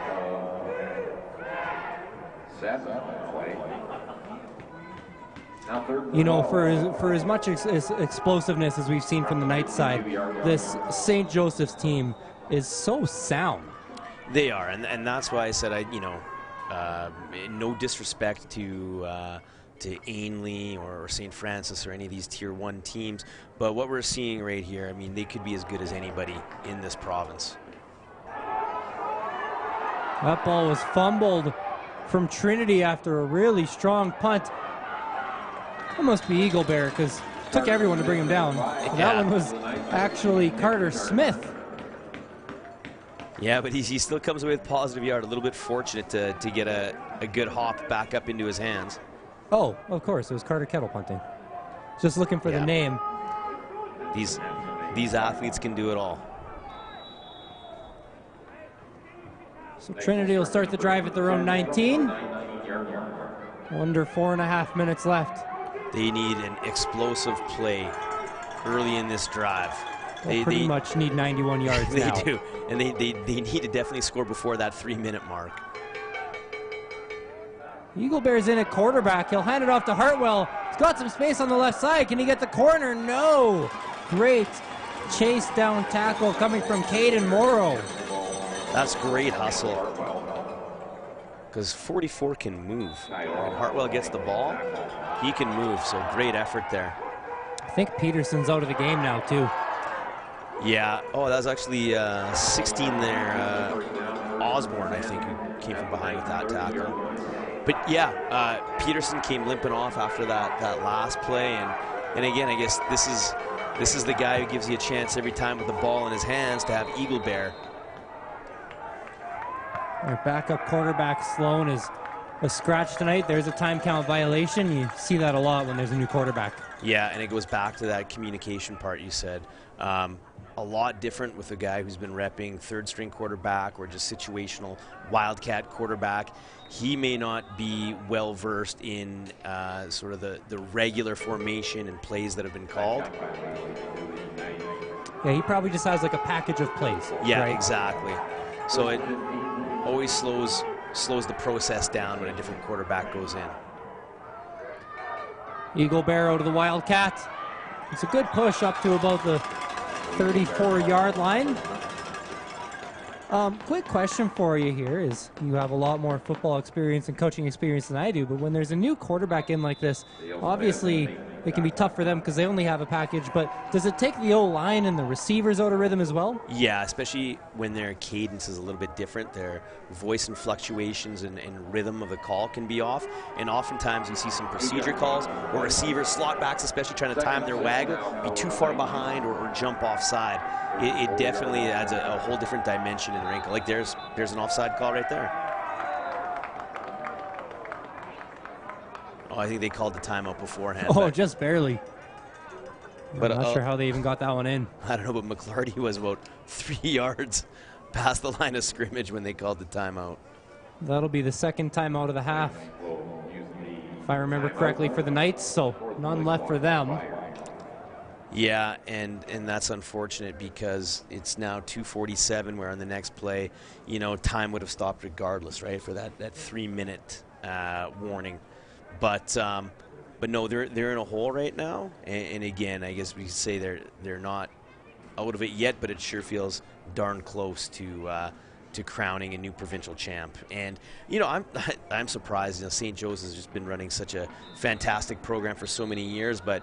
You know, for as much explosiveness as we've seen from the Knights side, this St. Joseph's team is so sound. They are, and that's why I said no disrespect to Ainley or St. Francis or any of these Tier 1 teams, but what we're seeing right here, I mean, they could be as good as anybody in this province. That ball was fumbled from Trinity after a really strong punt. That must be Eagle Bear, because it took everyone to bring him down. Yeah. That one was actually Carter Smith. Yeah, but he still comes away with positive yard. A little bit fortunate to get a good hop back up into his hands. Oh, of course, it was Carter Kettle punting. Just looking for the name. These athletes can do it all. So Trinity will start the drive at their own 19. Under 4.5 minutes left. They need an explosive play early in this drive. They pretty much need 91 yards they now. They do, and they need to definitely score before that 3-minute mark. Eagle Bear's in at quarterback. He'll hand it off to Hartwell. He's got some space on the left side. Can he get the corner? No. Great chase down tackle coming from Caden Morrow. That's great hustle. Because 44 can move. When Hartwell gets the ball, he can move. So great effort there. I think Peterson's out of the game now too. Yeah. Oh, that was actually 16 there. Osborne, I think, who came from behind with that tackle. But yeah, Peterson came limping off after that last play, and again, I guess this is the guy who gives you a chance every time with the ball in his hands to have Eagle Bear. Our backup quarterback Sloan is a scratch tonight. There's a time count violation. You see that a lot when there's a new quarterback. Yeah, and it goes back to that communication part you said. A lot different with a guy who's been repping third-string quarterback or just situational wildcat quarterback. He may not be well-versed in sort of the regular formation and plays that have been called. Yeah, he probably just has like a package of plays. Yeah, right? Exactly. So it always slows the process down when a different quarterback goes in. Eagle Bear out of the Wildcat. It's a good push up to about the 34-yard line. Quick question for you here is, you have a lot more football experience and coaching experience than I do, but when there's a new quarterback in like this, obviously it can be tough for them because they only have a package, but does it take the O-line and the receivers out of rhythm as well? Yeah, especially when their cadence is a little bit different. Their voice and fluctuations and rhythm of the call can be off, and oftentimes you see some procedure calls or receivers, slot backs especially, trying to time their waggle, be too far behind or jump offside. It definitely adds a whole different dimension and wrinkle. Like there's an offside call right there. Oh, I think they called the timeout beforehand. Oh, just barely. But I'm not sure how they even got that one in. I don't know, but McClarty was about 3 yards past the line of scrimmage when they called the timeout. That'll be the second timeout of the half, if I remember correctly, for the Knights, so none left for them. Yeah, and that's unfortunate because it's now 2:47, where on the next play, you know, time would have stopped regardless, right, for that 3-minute warning. But no, they're in a hole right now, and again, I guess we could say they're not out of it yet, but it sure feels darn close to crowning a new provincial champ. And you know, I'm surprised. You know, St. Joe's has just been running such a fantastic program for so many years, but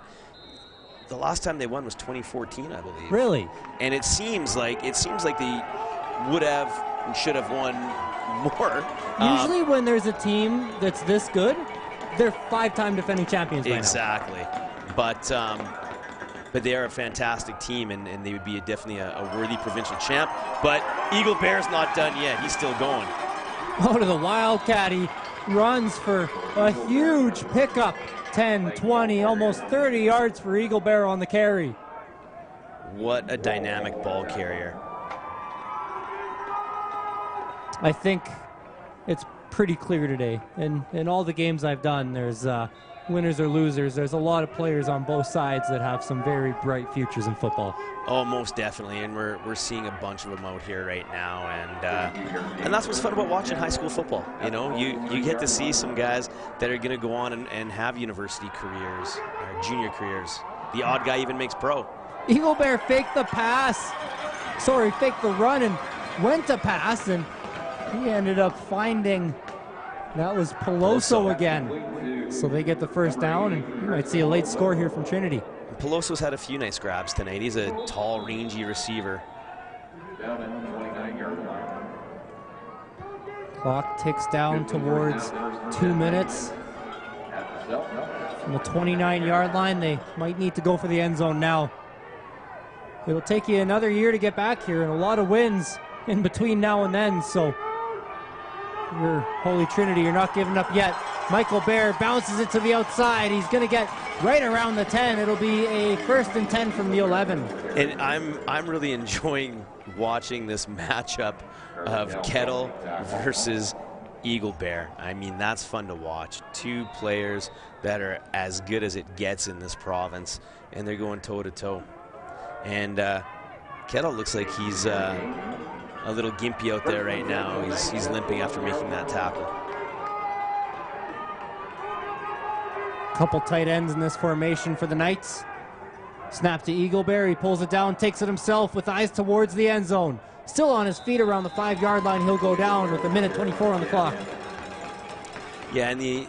the last time they won was 2014, I believe. Really? And it seems like they would have and should have won more. Usually when there's a team that's this good, they're 5-time defending champions by now. Exactly. But they are a fantastic team, and they would be definitely a worthy provincial champ. But Eagle Bear's not done yet. He's still going. Oh, to the Wildcat. He runs for a huge pickup. 10, 20, almost 30 yards for Eagle Bear on the carry. What a dynamic ball carrier. I think it's pretty clear today. In all the games I've done, there's winners or losers. There's a lot of players on both sides that have some very bright futures in football. Oh, most definitely, and we're seeing a bunch of them out here right now, and that's what's fun about watching high school football. You know, you get to see some guys that are going to go on and have university careers or junior careers. The odd guy even makes pro. Eagle Bear faked the run and went to pass, and he ended up finding, that was Peloso again. So they get the first down, and you might see a late score here from Trinity. Peloso's had a few nice grabs tonight. He's a tall, rangy receiver. Clock ticks down towards 2 minutes. From the 29-yard line, they might need to go for the end zone now. It'll take you another year to get back here, and a lot of wins in between now and then, so you're Holy Trinity, you're not giving up yet. Michael Bear bounces it to the outside. He's going to get right around the 10. It'll be a 1st and 10 from the 11. And I'm really enjoying watching this matchup of Kettle versus Eagle Bear. I mean, that's fun to watch. Two players that are as good as it gets in this province, and they're going toe-to-toe. And Kettle looks like he's a little gimpy out there right now. He's limping after making that tackle. Couple tight ends in this formation for the Knights. Snap to Eagle Bear. He pulls it down, takes it himself with eyes towards the end zone. Still on his feet around the 5-yard line. He'll go down with 1:24 on the clock. Yeah, and the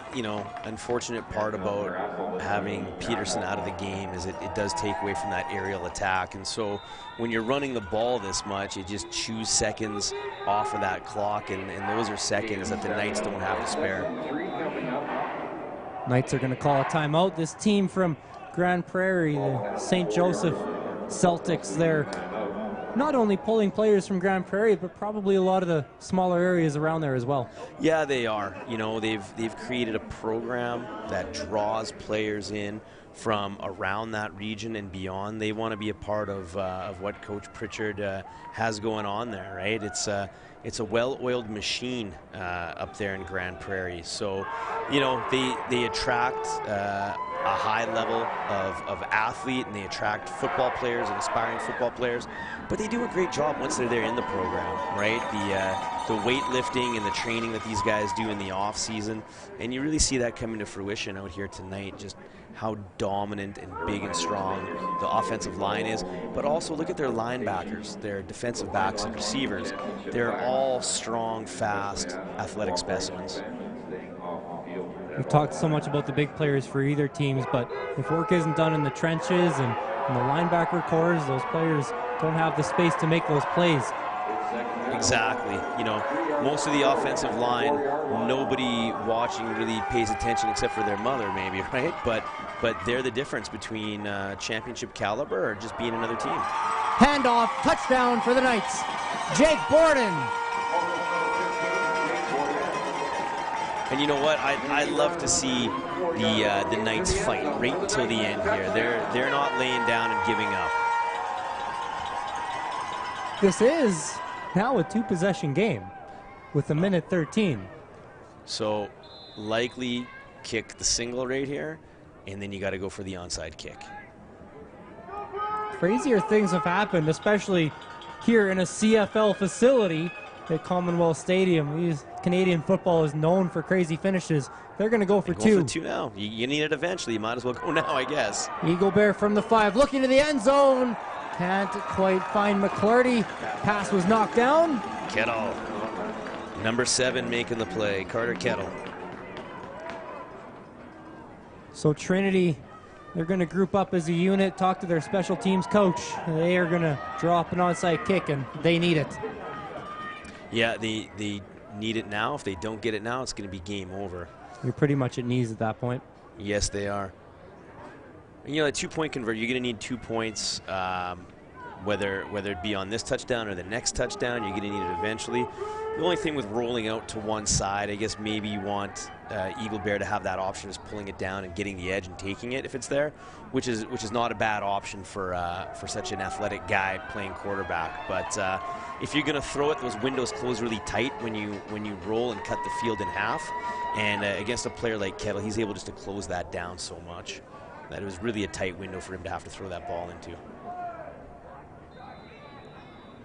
unfortunate part about having Peterson out of the game is it does take away from that aerial attack. And so when you're running the ball this much, it just chews seconds off of that clock, and those are seconds that the Knights don't have to spare. Knights are going to call a timeout. This team from Grande Prairie, the St. Joseph Celtics, they're not only pulling players from Grande Prairie, but probably a lot of the smaller areas around there as well. Yeah, they are. You know, they've created a program that draws players in from around that region and beyond. They want to be a part of what Coach Pritchard has going on there, right? It's a well-oiled machine up there in Grande Prairie. So, you know, they attract a high level of athlete, and they attract football players and aspiring football players. But they do a great job once they're there in the program, right? The weightlifting and the training that these guys do in the off season, and you really see that coming to fruition out here tonight. Just how dominant and big and strong the offensive line is, but also look at their linebackers, their defensive backs and receivers. They're all strong, fast, athletic specimens. We've talked so much about the big players for either teams, but if work isn't done in the trenches and in the linebacker cores, those players don't have the space to make those plays. Exactly. You know, most of the offensive line, nobody watching really pays attention except for their mother, maybe, right? But they're the difference between championship caliber or just being another team. Handoff, touchdown for the Knights. Jake Borden. And you know what? I love to see the Knights fight right until the end here. They're not laying down and giving up. This is now a 2-possession game with 1:13. So likely kick the single right here, and then you got to go for the onside kick. Crazier things have happened, especially here in a CFL facility at Commonwealth Stadium. Canadian football is known for crazy finishes. They're going to go for two. Go for two now. You need it eventually. You might as well go now, I guess. Eagle Bear from the 5, looking to the end zone. Can't quite find McClarty. Pass was knocked down. Kettle. Number 7 making the play, Carter Kettle. So Trinity, they're going to group up as a unit, talk to their special teams coach. They are going to drop an onside kick, and they need it. Yeah, they need it now. If they don't get it now, it's going to be game over. You're pretty much at knees at that point. Yes, they are. And, you know, a 2-point conversion, you're going to need 2 points, whether it be on this touchdown or the next touchdown. You're going to need it eventually. The only thing with rolling out to one side, I guess maybe you want Eagle Bear to have that option is pulling it down and getting the edge and taking it if it's there, which is not a bad option for such an athletic guy playing quarterback. But if you're going to throw it, those windows close really tight when you roll and cut the field in half. And against a player like Kettle, he's able just to close that down so much that it was really a tight window for him to have to throw that ball into.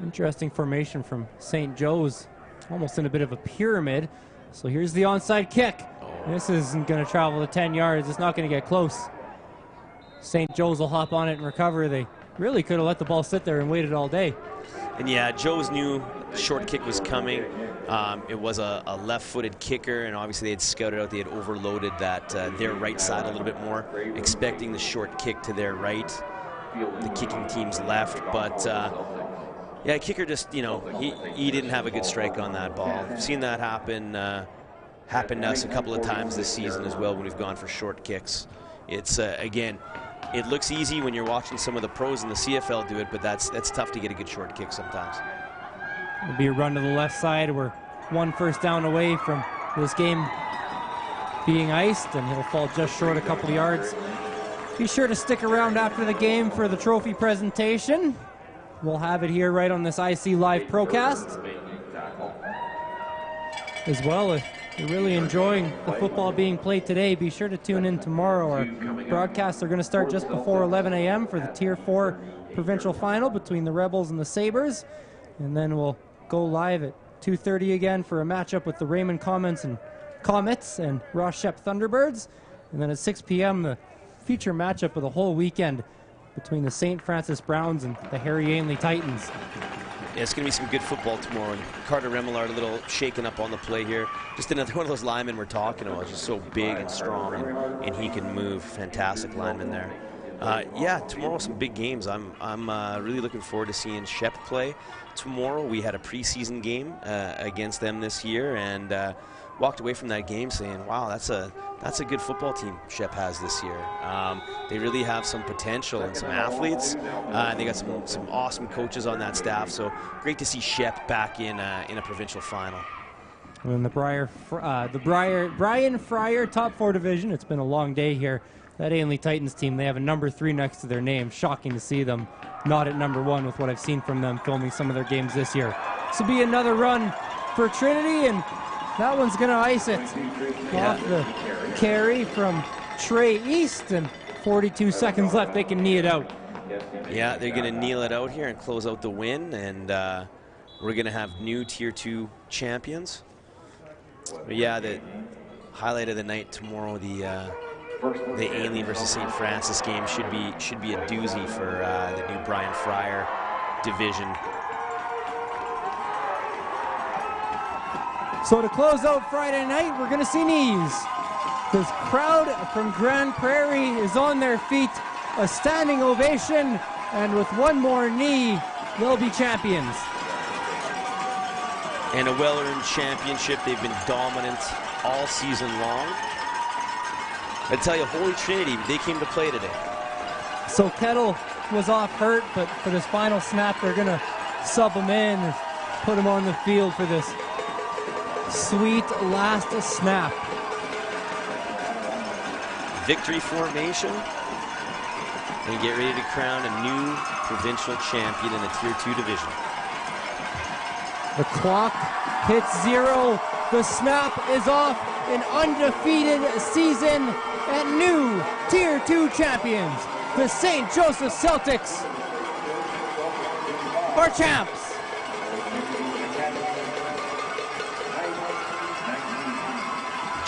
Interesting formation from St. Joe's, almost in a bit of a pyramid. So here's the onside kick. This isn't going to travel the 10 yards. It's not going to get close. St. Joe's will hop on it and recover. They really could have let the ball sit there and waited all day. And yeah, Joe's knew the short kick was coming. It was a left-footed kicker, and obviously they had scouted out, they had overloaded that their right side a little bit more, expecting the short kick to their right, the kicking team's left. But yeah, kicker just, you know, he didn't have a good strike on that ball. We've seen that happen to us a couple of times this season as well when we've gone for short kicks. It's again, it looks easy when you're watching some of the pros in the CFL do it, but that's tough to get a good short kick sometimes. It'll be a run to the left side. We're 1 first down away from this game being iced, and he'll fall just short a couple of yards. Be sure to stick around after the game for the trophy presentation. We'll have it here right on this IC Live Procast. As well, if you're really enjoying the football being played today, be sure to tune in tomorrow. Our broadcasts are going to start just before 11 a.m. for the Tier 4 provincial final between the Rebels and the Sabres. And then we'll go live at 2:30 again for a matchup with the Raymond Comets and Ross Shep Thunderbirds. And then at 6 p.m., the feature matchup of the whole weekend between the St. Francis Browns and the Harry Ainley Titans. Yeah, it's going to be some good football tomorrow. And Carter Remillard a little shaken up on the play here. Just another one of those linemen we're talking about. Just so big and strong, and he can move. Fantastic lineman there. Yeah, tomorrow some big games. I'm really looking forward to seeing Shep play. Tomorrow we had a preseason game against them this year, and walked away from that game saying, wow, that's a good football team Shep has this year. They really have some potential and some athletes. They got some awesome coaches on that staff, so great to see Shep back in a provincial final. And the Brian Fryer Top 4 division, it's been a long day here. That Ainley Titans team, they have a number 3 next to their name. Shocking to see them not at number 1 with what I've seen from them filming some of their games this year. This will be another run for Trinity, and that one's going to ice it. Yeah. Off the carry from Trey East, and 42 seconds left. They can knee it out. Yeah, they're going to kneel it out here and close out the win, and we're going to have new Tier 2 champions. But yeah, the highlight of the night tomorrow, the the Ainley versus St. Francis game should be a doozy for the new Brian Fryer division. So to close out Friday night, we're going to see knees. This crowd from Grande Prairie is on their feet, a standing ovation, and with one more knee, they'll be champions. And a well-earned championship. They've been dominant all season long. I tell you, Holy Trinity, they came to play today. So Kettle was off hurt, but for this final snap, they're going to sub him in and put him on the field for this sweet last snap. Victory formation. And get ready to crown a new provincial champion in the Tier 2 division. The clock hits 0. The snap is off. An undefeated season and new Tier 2 champions. The St. Joseph Celtics are champs.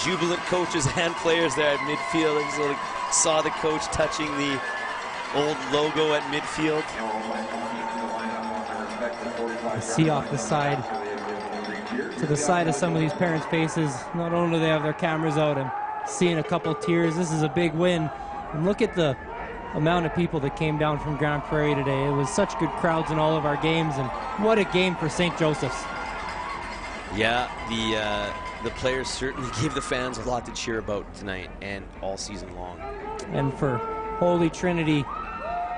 Jubilant coaches and players there at midfield. I just saw the coach touching the old logo at midfield. I see off the side, to the side of some of these parents' faces, not only do they have their cameras out, I'm seeing a couple tears. This is a big win. And look at the amount of people that came down from Grande Prairie today. It was such good crowds in all of our games, and what a game for St. Joseph's. Yeah, the players certainly gave the fans a lot to cheer about tonight and all season long. And for Holy Trinity,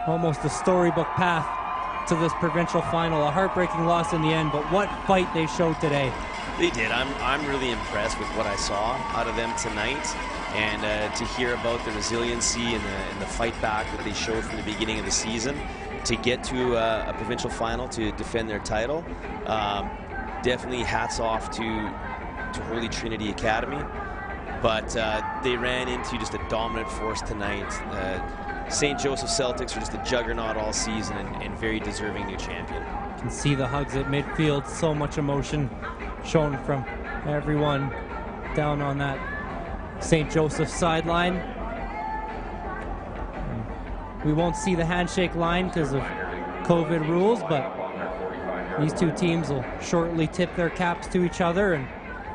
almost a storybook path to this provincial final. A heartbreaking loss in the end, but what fight they showed today. They did. I'm really impressed with what I saw out of them tonight, and to hear about the resiliency and the fight back that they showed from the beginning of the season to get to a provincial final to defend their title. Definitely hats off to Holy Trinity Academy, but they ran into just a dominant force tonight. St. Joseph Celtics are just a juggernaut all season and very deserving new champion. You can see the hugs at midfield, so much emotion shown from everyone down on that St. Joseph sideline. We won't see the handshake line because of COVID rules, but these two teams will shortly tip their caps to each other, and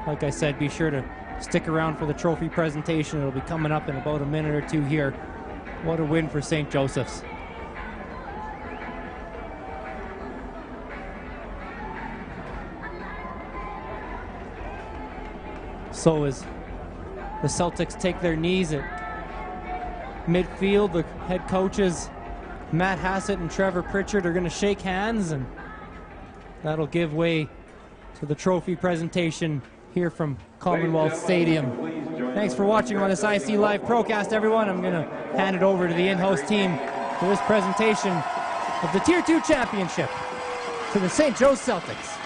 like I said, be sure to stick around for the trophy presentation. It'll be coming up in about a minute or two here. What a win for St. Joseph's. So as the Celtics take their knees at midfield, the head coaches Matt Hassett and Trevor Pritchard are going to shake hands, and that'll give way to the trophy presentation here from Commonwealth Stadium. Thanks for watching on this IC Live Procast, everyone. I'm going to hand it over to the in-house team for this presentation of the Tier 2 Championship to the St. Joe's Celtics.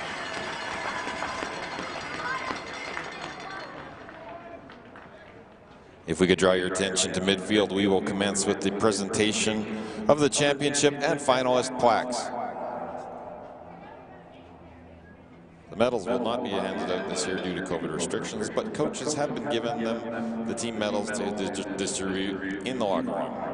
If we could draw your attention to midfield, we will commence with the presentation of the championship and finalist plaques. The medals will not be handed out this year due to COVID restrictions, but coaches have been given them the team medals to distribute in the locker room.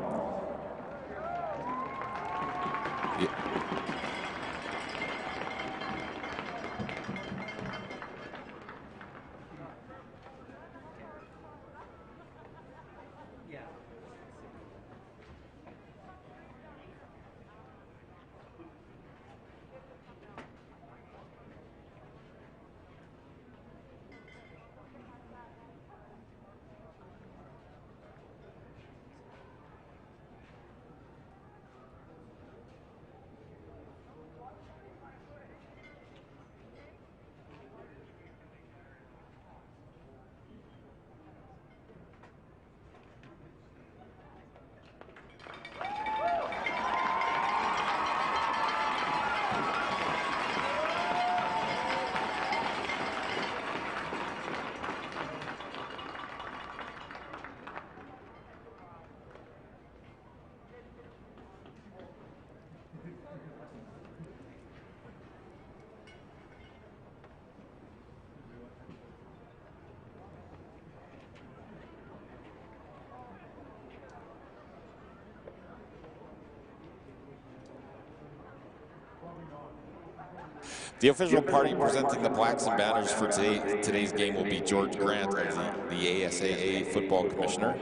The official party presenting the plaques and banners for today's game will be George Grant, the ASAA Football Commissioner,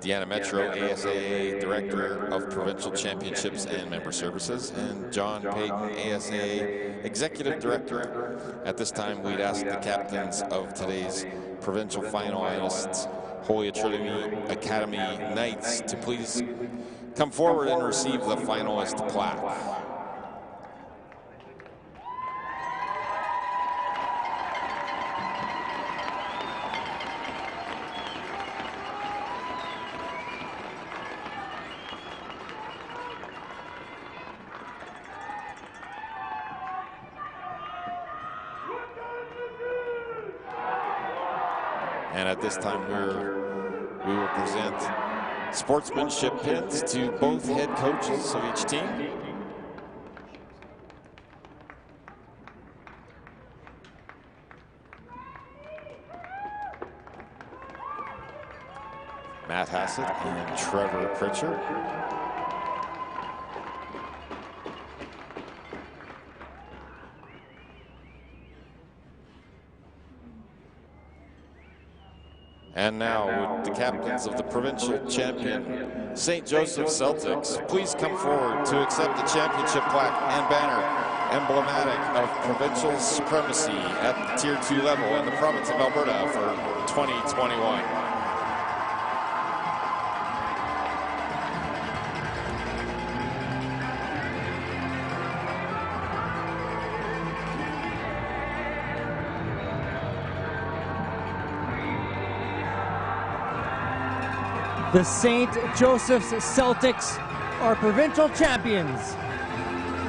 Deanna Metro, ASAA Director of Provincial Championships and Member Services, and John Payton, ASAA Executive Director. At this time, we'd ask the captains of today's provincial finalists, Holy Trinity Academy Knights, to please come forward and receive the finalist plaque. And at this time, we will present sportsmanship pins to both head coaches of each team. Matt Hassett and Trevor Pritchard. And now, with the captains of the provincial champion, St. Joseph Celtics, please come forward to accept the championship plaque and banner emblematic of provincial supremacy at the Tier 2 level in the province of Alberta for 2021. The St. Joseph's Celtics are provincial champions,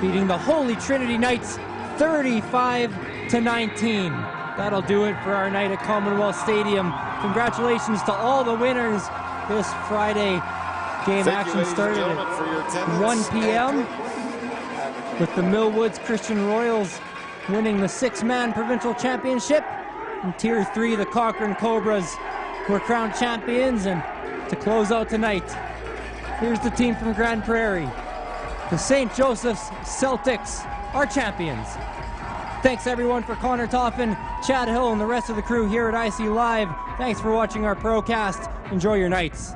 beating the Holy Trinity Knights 35-19. That'll do it for our night at Commonwealth Stadium. Congratulations to all the winners this Friday. Game action started at 1 p.m. with the Millwoods Christian Royals winning the 6-man provincial championship. In Tier 3, the Cochrane Cobras were crowned champions, and to close out tonight, here's the team from Grande Prairie. The St. Joseph's Celtics are champions. Thanks everyone for Connor Toffin, Chad Hill, and the rest of the crew here at IC Live. Thanks for watching our Procast. Enjoy your nights.